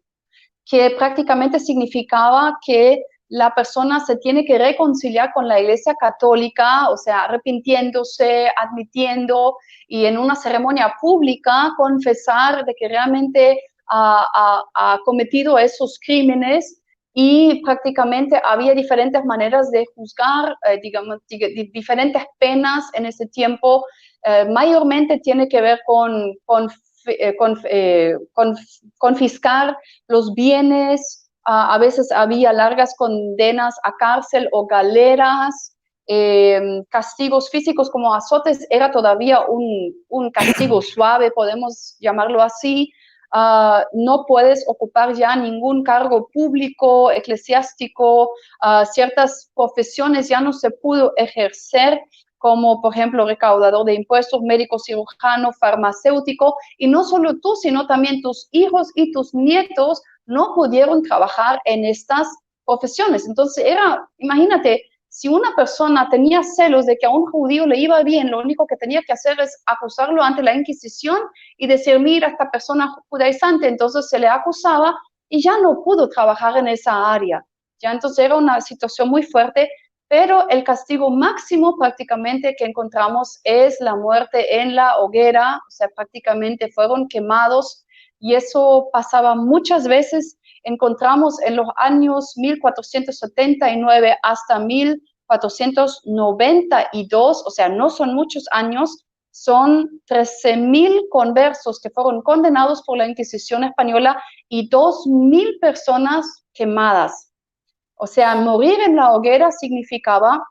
que prácticamente significaba que la persona se tiene que reconciliar con la Iglesia Católica, o sea, arrepintiéndose, admitiendo, y en una ceremonia pública confesar de que realmente ha cometido esos crímenes. Y prácticamente había diferentes maneras de juzgar, digamos, diferentes penas en ese tiempo. Mayormente tiene que ver con confiscar los bienes. A veces había largas condenas a cárcel o galeras. Castigos físicos como azotes era todavía un castigo suave, podemos llamarlo así. No puedes ocupar ya ningún cargo público, eclesiástico. Ciertas profesiones ya no se pudo ejercer, como por ejemplo recaudador de impuestos, médico, cirujano, farmacéutico, y no solo tú, sino también tus hijos y tus nietos no pudieron trabajar en estas profesiones. Entonces imagínate, si una persona tenía celos de que a un judío le iba bien, lo único que tenía que hacer es acusarlo ante la Inquisición y decir, mira, esta persona judaizante, entonces se le acusaba y ya no pudo trabajar en esa área. Ya entonces era una situación muy fuerte, pero el castigo máximo prácticamente que encontramos es la muerte en la hoguera, o sea, prácticamente fueron quemados, y eso pasaba muchas veces. Encontramos en los años 1479 hasta 1492, o sea, no son muchos años, son 13,000 conversos que fueron condenados por la Inquisición española y 2,000 personas quemadas. O sea, morir en la hoguera significaba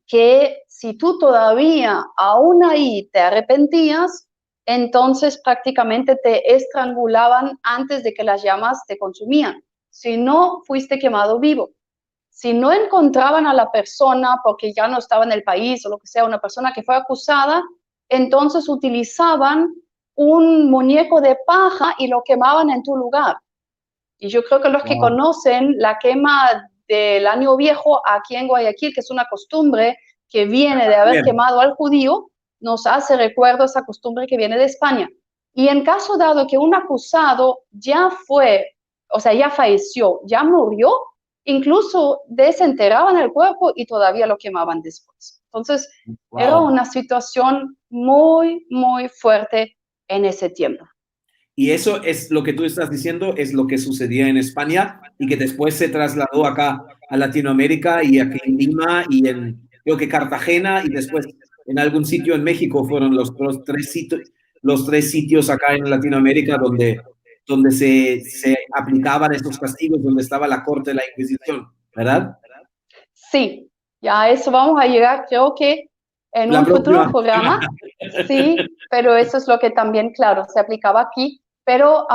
que si tú todavía aún ahí te arrepentías, entonces prácticamente te estrangulaban antes de que las llamas te consumían. Si no, fuiste quemado vivo. Si no encontraban a la persona porque ya no estaba en el país o lo que sea, una persona que fue acusada, entonces utilizaban un muñeco de paja y lo quemaban en tu lugar. Y yo creo que los que conocen la quema del Año Viejo aquí en Guayaquil, que es una costumbre que viene de haber quemado al judío, nos hace recuerdo esa costumbre que viene de España. Y en caso dado que un acusado ya fue, o sea, ya falleció, ya murió, incluso desenterraban el cuerpo y todavía lo quemaban después. Entonces, era una situación muy, muy fuerte en ese tiempo. Y eso es lo que tú estás diciendo, es lo que sucedía en España y que después se trasladó acá a Latinoamérica y aquí en Lima y en, creo que Cartagena y después en algún sitio en México fueron los tres sitios acá en Latinoamérica donde se aplicaban estos castigos, donde estaba la corte de la Inquisición, ¿verdad? Sí, ya a eso vamos a llegar, creo que en un futuro programa, sí, pero eso es lo que también, claro, se aplicaba aquí. Pero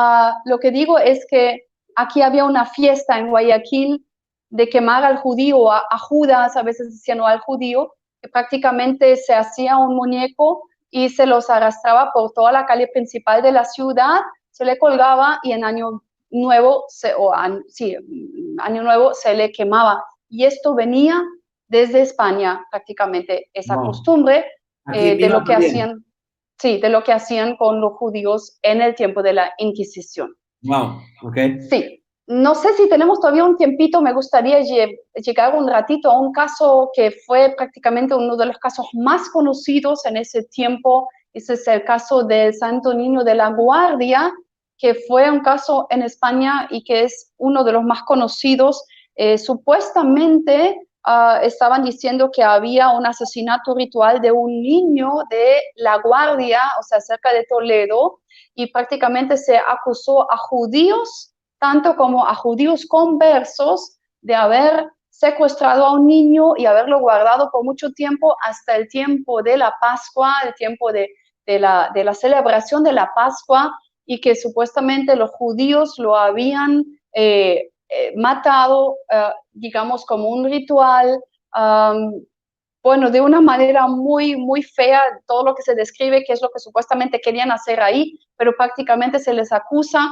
lo que digo es que aquí había una fiesta en Guayaquil de quemar al judío, a Judas, a veces decían no al judío, que prácticamente se hacía un muñeco y se los arrastraba por toda la calle principal de la ciudad, se le colgaba y en Año Nuevo, Año Nuevo se le quemaba. Y esto venía desde España, prácticamente, esa costumbre de lo que hacían. Sí, de lo que hacían con los judíos en el tiempo de la Inquisición. Wow, ok. Sí, no sé si tenemos todavía un tiempito, me gustaría llegar un ratito a un caso que fue prácticamente uno de los casos más conocidos en ese tiempo. Ese es el caso del Santo Niño de la Guardia, que fue un caso en España y que es uno de los más conocidos. Supuestamente estaban diciendo que había un asesinato ritual de un niño de La Guardia, o sea, cerca de Toledo, y prácticamente se acusó a judíos, tanto como a judíos conversos, de haber secuestrado a un niño y haberlo guardado por mucho tiempo hasta el tiempo de la Pascua, el tiempo de la celebración de la Pascua, y que supuestamente los judíos lo habían matado, digamos, como un ritual, bueno, de una manera muy, muy fea, todo lo que se describe, que es lo que supuestamente querían hacer ahí, pero prácticamente se les acusa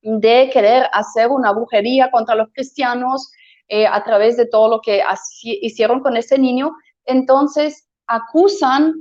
de querer hacer una brujería contra los cristianos a través de todo lo que hicieron con ese niño. Entonces, acusan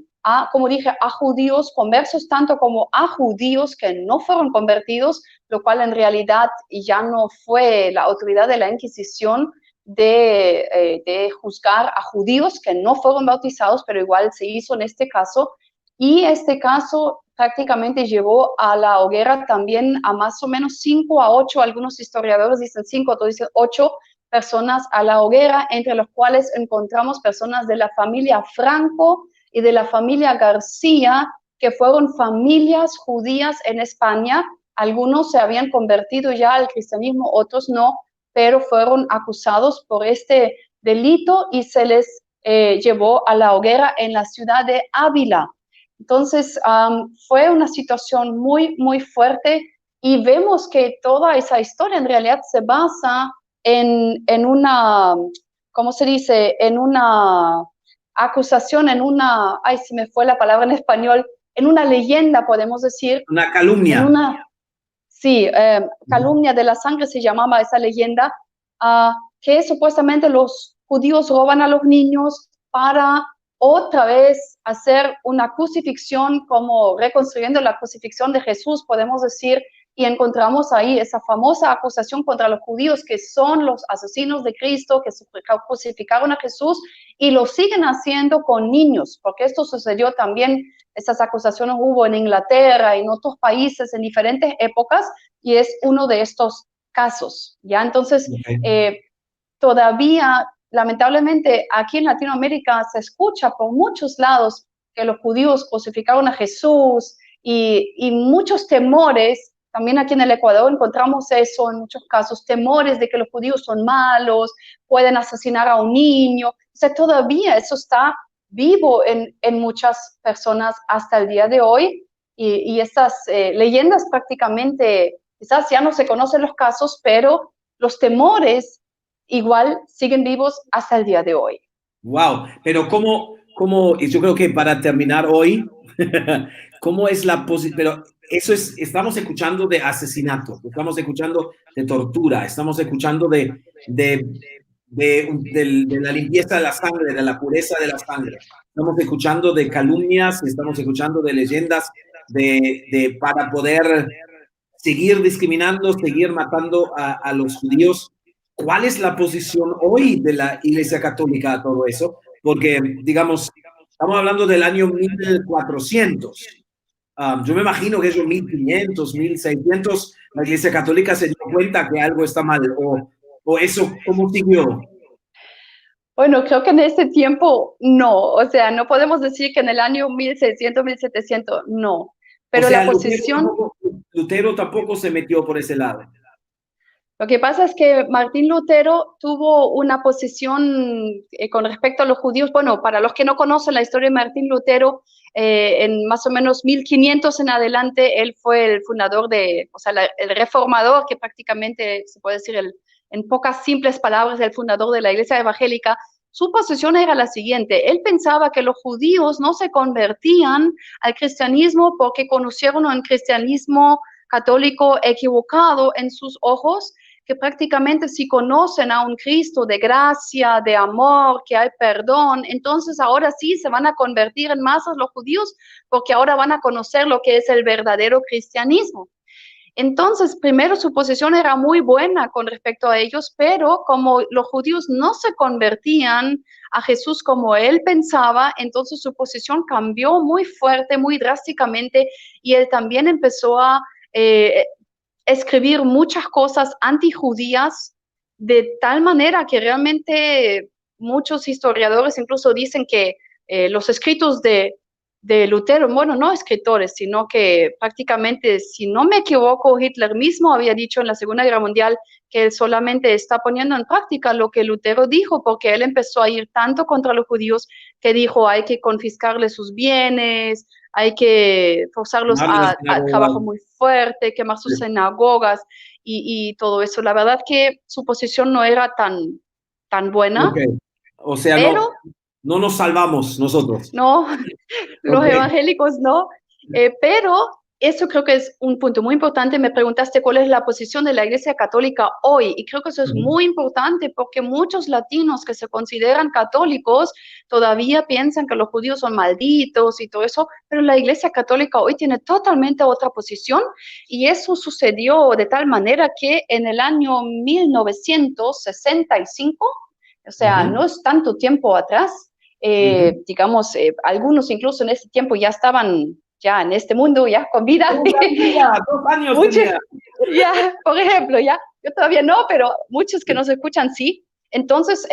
como dije, a judíos conversos, tanto como a judíos que no fueron convertidos, lo cual en realidad ya no fue la autoridad de la Inquisición de juzgar a judíos que no fueron bautizados, pero igual se hizo en este caso. Y este caso prácticamente llevó a la hoguera también a más o menos 5 a 8, algunos historiadores dicen 5, otros dicen 8 personas a la hoguera, entre los cuales encontramos personas de la familia Franco y de la familia García, que fueron familias judías en España. Algunos se habían convertido ya al cristianismo, otros no, pero fueron acusados por este delito y se les llevó a la hoguera en la ciudad de Ávila. Entonces, fue una situación muy, muy fuerte y vemos que toda esa historia en realidad se basa en una, ¿cómo se dice? En una acusación, en una, ay, se me fue la palabra en español, en una leyenda, podemos decir. Una calumnia. Sí, calumnia de la sangre se llamaba esa leyenda, que supuestamente los judíos roban a los niños para otra vez hacer una crucifixión, como reconstruyendo la crucifixión de Jesús, podemos decir, y encontramos ahí esa famosa acusación contra los judíos, que son los asesinos de Cristo, que crucificaron a Jesús, y lo siguen haciendo con niños, porque esto sucedió también. Esas acusaciones hubo en Inglaterra, en otros países, en diferentes épocas, y es uno de estos casos, ¿ya? Entonces, todavía, lamentablemente, aquí en Latinoamérica se escucha por muchos lados que los judíos crucificaron a Jesús y muchos temores. También aquí en el Ecuador encontramos eso en muchos casos, temores de que los judíos son malos, pueden asesinar a un niño. O sea, todavía eso está vivo en muchas personas hasta el día de hoy, y estas leyendas prácticamente, quizás ya no se conocen los casos, pero los temores igual siguen vivos hasta el día de hoy. Wow, pero y yo creo que para terminar hoy, ¿cómo es la posición? Pero estamos escuchando de asesinato, estamos escuchando de tortura, estamos escuchando de la limpieza de la sangre, de la pureza de la sangre. Estamos escuchando de calumnias, estamos escuchando de leyendas para poder seguir discriminando, seguir matando a los judíos. ¿Cuál es la posición hoy de la Iglesia Católica a todo eso? Porque, digamos, estamos hablando del año 1400. Yo me imagino que ellos 1500, 1600, la Iglesia Católica se dio cuenta que algo está mal. ¿O eso cómo siguió? Bueno, creo que en ese tiempo no, o sea, no podemos decir que en el año 1600, 1700, no. Pero O sea, la posición... Lutero tampoco se metió por ese lado. Lo que pasa es que Martín Lutero tuvo una posición con respecto a los judíos. Bueno, para los que no conocen la historia de Martín Lutero, en más o menos 1500 en adelante, él fue el fundador o sea, el reformador, que prácticamente se puede decir en pocas simples palabras, el fundador de la Iglesia Evangélica. Su posición era la siguiente: él pensaba que los judíos no se convertían al cristianismo porque conocieron un cristianismo católico equivocado en sus ojos, que prácticamente si conocen a un Cristo de gracia, de amor, que hay perdón, entonces ahora sí se van a convertir en masas los judíos, porque ahora van a conocer lo que es el verdadero cristianismo. Entonces, primero su posición era muy buena con respecto a ellos, pero como los judíos no se convertían a Jesús como él pensaba, entonces su posición cambió muy fuerte, muy drásticamente, y él también empezó a escribir muchas cosas antijudías, de tal manera que realmente muchos historiadores incluso dicen que los escritos de Lutero, bueno, no escritores, sino que prácticamente, si no me equivoco, Hitler mismo había dicho en la Segunda Guerra Mundial que él solamente está poniendo en práctica lo que Lutero dijo, porque él empezó a ir tanto contra los judíos que dijo hay que confiscarles sus bienes, hay que forzarlos a trabajo muy fuerte, quemar sus sinagogas y todo eso. La verdad que su posición no era tan buena. Okay. O sea, pero no nos salvamos nosotros. no, los Okay. evangélicos no, pero eso creo que es un punto muy importante. Me preguntaste cuál es la posición de la Iglesia Católica hoy, y creo que eso es muy importante porque muchos latinos que se consideran católicos todavía piensan que los judíos son malditos y todo eso, pero la Iglesia Católica hoy tiene totalmente otra posición, y eso sucedió de tal manera que en el año 1965, o sea, no es tanto tiempo atrás, digamos, algunos incluso en ese tiempo ya estaban ya en este mundo, ya con vida. 2 años tenía. Ya, por ejemplo, ya, yo todavía no, pero muchos que nos escuchan sí. Entonces,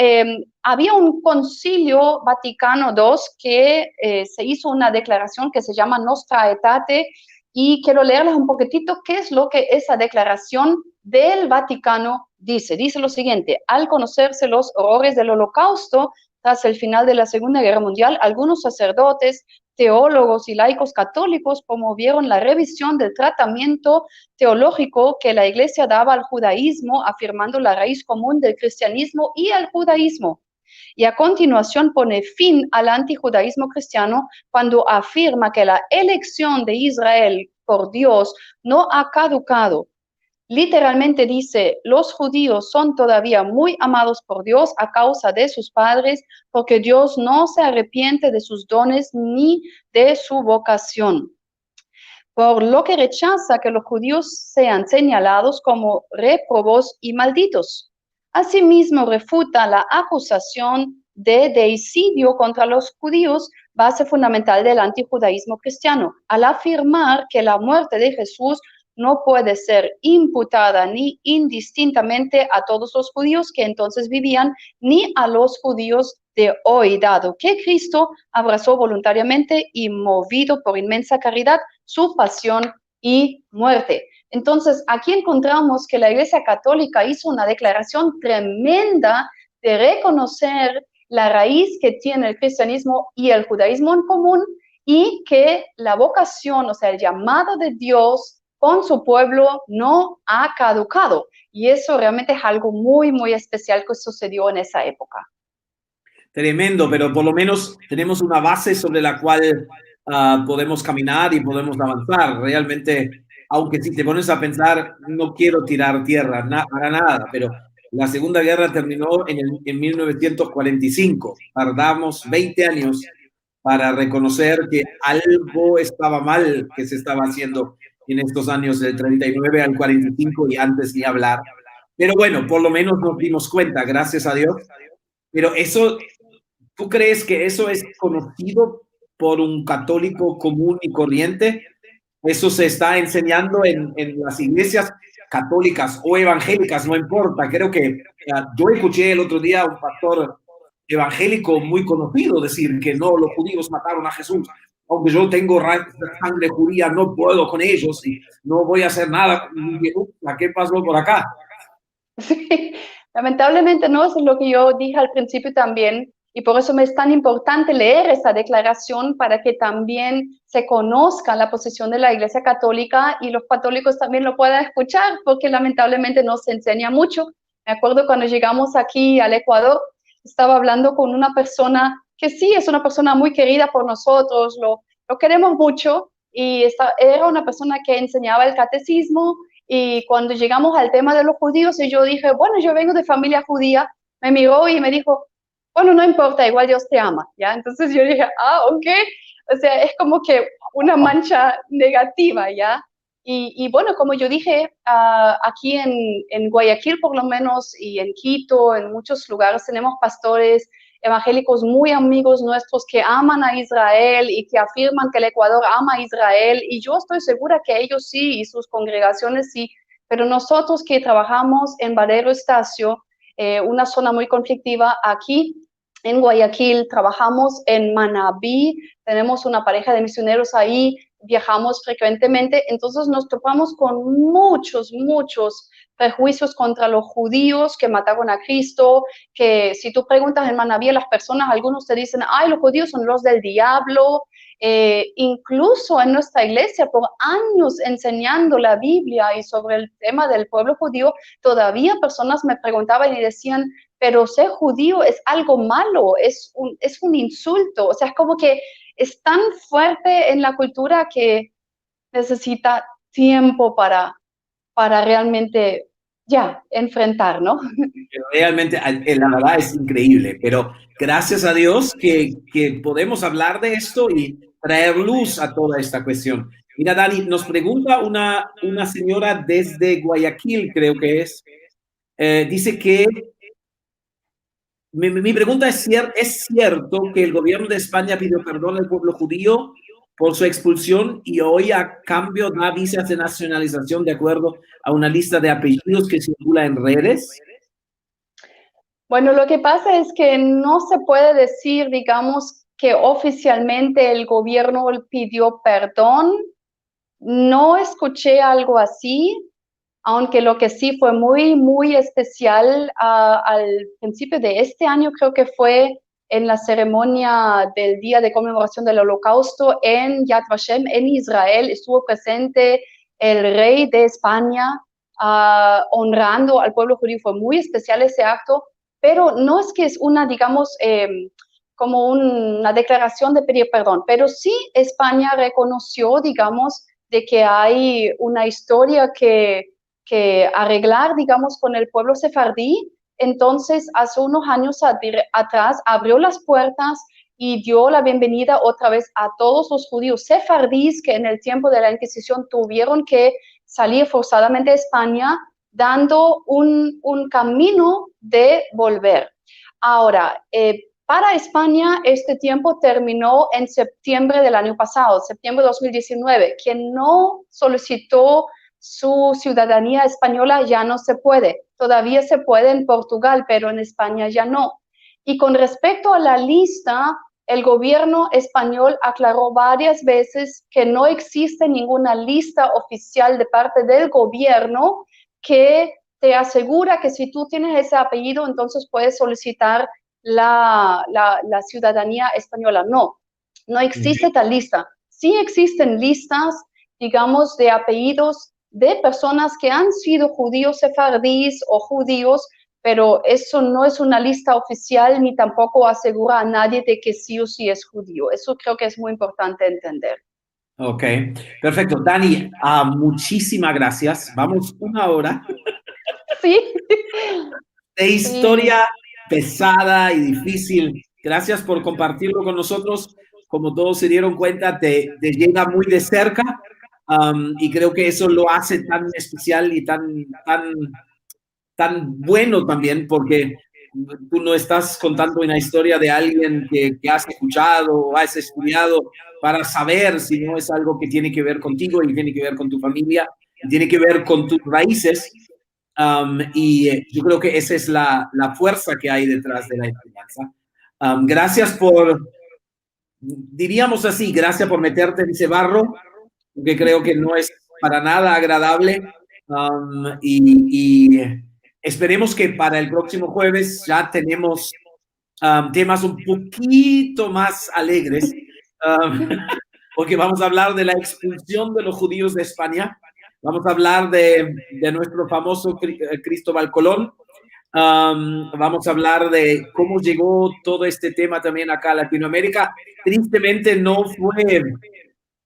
había un concilio Vaticano II que se hizo una declaración que se llama Nostra Aetate, y quiero leerles un poquitito qué es lo que esa declaración del Vaticano dice. Dice lo siguiente: al conocerse los horrores del Holocausto, tras el final de la Segunda Guerra Mundial, algunos sacerdotes, teólogos y laicos católicos promovieron la revisión del tratamiento teológico que la Iglesia daba al judaísmo, afirmando la raíz común del cristianismo y el judaísmo. Y a continuación pone fin al antijudaísmo cristiano cuando afirma que la elección de Israel por Dios no ha caducado. Literalmente dice: los judíos son todavía muy amados por Dios a causa de sus padres, porque Dios no se arrepiente de sus dones ni de su vocación, por lo que rechaza que los judíos sean señalados como réprobos y malditos. Asimismo, refuta la acusación de deicidio contra los judíos, base fundamental del antijudaísmo cristiano, al afirmar que la muerte de Jesús no puede ser imputada ni indistintamente a todos los judíos que entonces vivían, ni a los judíos de hoy, dado que Cristo abrazó voluntariamente y movido por inmensa caridad su pasión y muerte. Entonces, aquí encontramos que la Iglesia Católica hizo una declaración tremenda de reconocer la raíz que tiene el cristianismo y el judaísmo en común, y que la vocación, o sea, el llamado de Dios con su pueblo no ha caducado. Y eso realmente es algo muy, muy especial que sucedió en esa época. Tremendo, pero por lo menos tenemos una base sobre la cual podemos caminar y podemos avanzar. Realmente, aunque si te pones a pensar, no quiero tirar tierra para nada, pero la Segunda Guerra terminó en 1945. Tardamos 20 años para reconocer que algo estaba mal que se estaba haciendo en estos años del 39 al 45 y antes ni hablar. Pero bueno, por lo menos nos dimos cuenta, gracias a Dios. Pero eso, ¿tú crees que eso es conocido por un católico común y corriente? Eso se está enseñando en las iglesias católicas o evangélicas, no importa. Creo que yo escuché el otro día a un pastor evangélico muy conocido decir que no, los judíos mataron a Jesús. Aunque yo tengo sangre judía, no puedo con ellos y no voy a hacer nada. ¿Qué pasó por acá? Sí, lamentablemente no, eso es lo que yo dije al principio también, y por eso me es tan importante leer esta declaración para que también se conozca la posición de la Iglesia Católica y los católicos también lo puedan escuchar, porque lamentablemente no se enseña mucho. Me acuerdo cuando llegamos aquí al Ecuador, estaba hablando con una persona que sí es una persona muy querida por nosotros, lo queremos mucho, y era una persona que enseñaba el catecismo. Y cuando llegamos al tema de los judíos, y yo dije, bueno, yo vengo de familia judía, me miró y me dijo, bueno, no importa, igual Dios te ama, ¿ya? Entonces yo dije, ok, o sea, es como que una mancha negativa, ¿ya? Y bueno, como yo dije, aquí en Guayaquil por lo menos, y en Quito, en muchos lugares tenemos pastores evangélicos muy amigos nuestros que aman a Israel y que afirman que el Ecuador ama a Israel, y yo estoy segura que ellos sí y sus congregaciones sí, pero nosotros que trabajamos en Valero Estacio, una zona muy conflictiva aquí en Guayaquil, trabajamos en Manabí, tenemos una pareja de misioneros ahí, viajamos frecuentemente, entonces nos topamos con muchos prejuicios contra los judíos que mataron a Cristo, que si tú preguntas en Manabí a las personas, algunos te dicen, ay, los judíos son los del diablo. Incluso en nuestra iglesia, por años enseñando la Biblia y sobre el tema del pueblo judío, todavía personas me preguntaban y decían, pero ser judío es algo malo, es un insulto. O sea, es como que es tan fuerte en la cultura que necesita tiempo para realmente ya enfrentar, ¿no? Realmente, la verdad es increíble, pero gracias a Dios que podemos hablar de esto y traer luz a toda esta cuestión. Mira, Dani, nos pregunta una señora desde Guayaquil, creo que es, dice que mi pregunta ¿es cierto que el gobierno de España pidió perdón al pueblo judío por su expulsión y hoy a cambio da visas de nacionalización de acuerdo a una lista de apellidos que circula en redes? Bueno, lo que pasa es que no se puede decir, digamos, que oficialmente el gobierno pidió perdón. No escuché algo así, aunque lo que sí fue muy especial al principio de este año, creo que fue en la ceremonia del Día de Conmemoración del Holocausto en Yad Vashem, en Israel, estuvo presente el rey de España honrando al pueblo judío. Fue muy especial ese acto, pero no es que es una, digamos, como una declaración de pedir perdón, pero sí España reconoció, digamos, de que hay una historia que arreglar, digamos, con el pueblo sefardí. Entonces, hace unos años atrás, abrió las puertas y dio la bienvenida otra vez a todos los judíos sefardíes que en el tiempo de la Inquisición tuvieron que salir forzadamente de España, dando un camino de volver. Ahora, para España, este tiempo terminó en septiembre del año pasado, septiembre de 2019. Quien no solicitó su ciudadanía española ya no se puede. Todavía se puede en Portugal, pero en España ya no. Y con respecto a la lista, el gobierno español aclaró varias veces que no existe ninguna lista oficial de parte del gobierno que te asegura que si tú tienes ese apellido, entonces puedes solicitar la ciudadanía española. No existe tal lista. Sí existen listas, digamos, de apellidos de personas que han sido judíos sefardíes o judíos, pero eso no es una lista oficial ni tampoco asegura a nadie de que sí o sí es judío. Eso creo que es muy importante entender. Ok, perfecto. Dani, muchísimas gracias. Vamos 1 hora Sí, de sí. historia pesada y difícil. Gracias por compartirlo con nosotros. Como todos se dieron cuenta, te llega muy de cerca, y creo que eso lo hace tan especial y tan bueno también, porque tú no estás contando una historia de alguien que has escuchado o has estudiado para saber si no es algo que tiene que ver contigo y tiene que ver con tu familia y tiene que ver con tus raíces. Yo creo que esa es la fuerza que hay detrás de la enseñanza. Gracias por, diríamos así, gracias por meterte en ese barro, porque creo que no es para nada agradable. Y esperemos que para el próximo jueves ya tenemos temas un poquito más alegres, um, porque vamos a hablar de la expulsión de los judíos de España, vamos a hablar de nuestro famoso Cristóbal Colón, vamos a hablar de cómo llegó todo este tema también acá a Latinoamérica. Tristemente no fue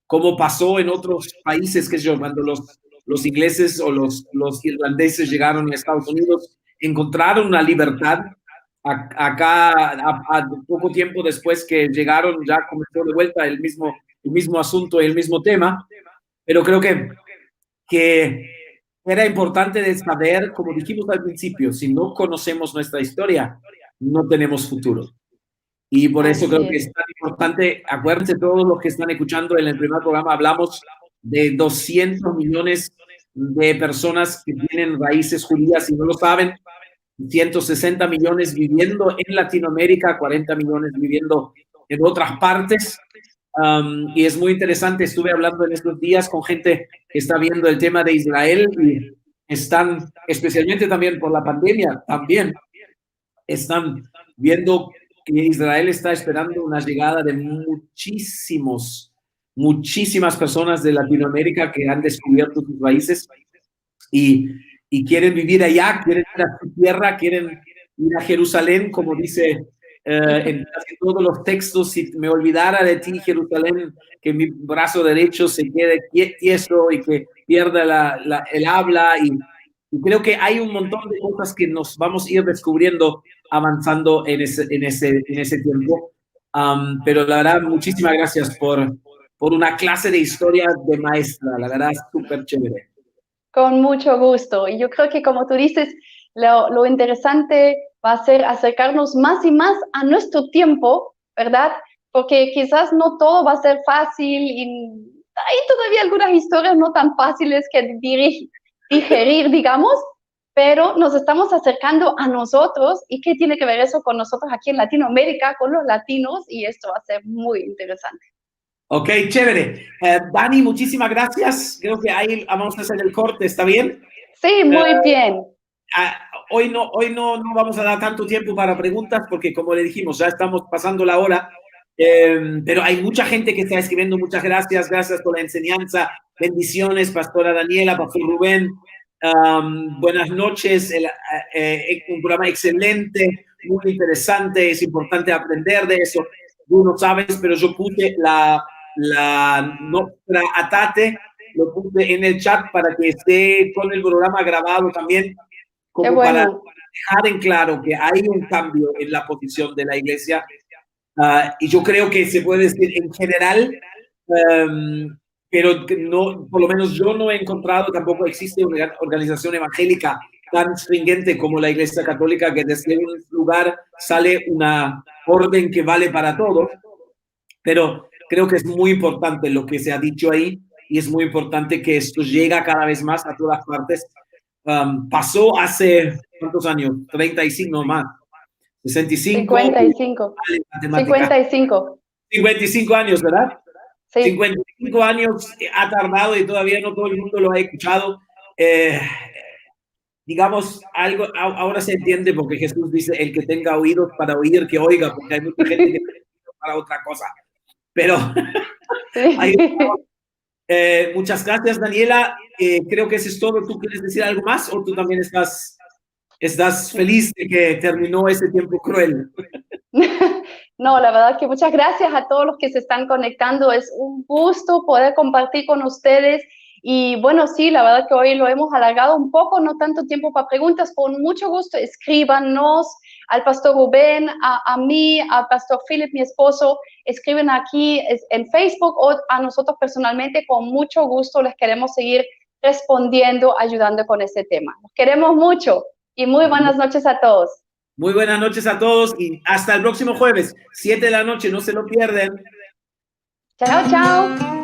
como pasó en otros países, que yo, cuando los ingleses o los irlandeses llegaron a Estados Unidos, encontraron una libertad. Acá, a poco tiempo después que llegaron, ya comenzó de vuelta el mismo asunto y el mismo tema, pero creo que era importante de saber, como dijimos al principio, si no conocemos nuestra historia, no tenemos futuro. Y por eso Así creo que es. es tan importante, acuérdense todos los que están escuchando en el primer programa, hablamos de 200 millones de personas que tienen raíces judías y no lo saben, 160 millones viviendo en Latinoamérica, 40 millones viviendo en otras partes. Y es muy interesante, estuve hablando en estos días con gente que está viendo el tema de Israel y están, especialmente también por la pandemia, también están viendo que Israel está esperando una llegada de muchísimas personas de Latinoamérica que han descubierto sus raíces y, y quieren vivir allá, quieren ir a su tierra, quieren ir a Jerusalén, como dice en casi todos los textos: si me olvidara de ti, Jerusalén, que mi brazo derecho se quede tieso y que pierda el habla. Y creo que hay un montón de cosas que nos vamos a ir descubriendo avanzando en ese tiempo. Pero la verdad, muchísimas gracias por una clase de historia de maestra, la verdad, súper chévere. Con mucho gusto. Y yo creo que, como tú dices, lo interesante va a ser acercarnos más y más a nuestro tiempo, ¿verdad? Porque quizás no todo va a ser fácil y hay todavía algunas historias no tan fáciles que digerir, digamos, pero nos estamos acercando a nosotros. ¿Y qué tiene que ver eso con nosotros aquí en Latinoamérica, con los latinos? Y esto va a ser muy interesante. Ok, chévere. Dani, muchísimas gracias. Creo que ahí vamos a hacer el corte, ¿está bien? Sí, muy bien. Hoy no vamos a dar tanto tiempo para preguntas porque, como le dijimos, ya estamos pasando la hora. Pero hay mucha gente que está escribiendo. Muchas gracias. Gracias por la enseñanza. Bendiciones, Pastora Daniela, Pastor Rubén. Buenas noches. Un programa excelente, muy interesante. Es importante aprender de eso. Tú no sabes, pero yo puse la Nostra Atate, lo puse en el chat para que esté con el programa grabado también, como Qué para bueno. dejar en claro que hay un cambio en la posición de la iglesia. Y yo creo que se puede decir en general, pero no, por lo menos yo no he encontrado, tampoco existe una organización evangélica tan stringente como la Iglesia Católica, que desde un lugar sale una orden que vale para todos. Pero creo que es muy importante lo que se ha dicho ahí y es muy importante que esto llega cada vez más a todas partes. Pasó hace, ¿cuántos años? 35 no más. 65. 55. Matemática. 55. 55 años, ¿verdad? Sí. 55 años ha tardado y todavía no todo el mundo lo ha escuchado. digamos, algo, ahora se entiende porque Jesús dice, el que tenga oídos para oír, que oiga, porque hay mucha gente que para otra cosa. Pero ahí, muchas gracias, Daniela. Creo que eso es todo. ¿Tú quieres decir algo más o tú también estás feliz de que terminó ese tiempo cruel? No, la verdad que muchas gracias a todos los que se están conectando. Es un gusto poder compartir con ustedes. Y bueno, sí, la verdad que hoy lo hemos alargado un poco, no tanto tiempo para preguntas. Con mucho gusto, escríbanos al pastor Rubén, a mí, al pastor Philip, mi esposo. Escriben aquí en Facebook o a nosotros personalmente. Con mucho gusto les queremos seguir respondiendo, ayudando con este tema. Los queremos mucho y muy buenas noches a todos. Muy buenas noches a todos y hasta el próximo jueves, 7 de la noche, no se lo pierden. Chao, chao.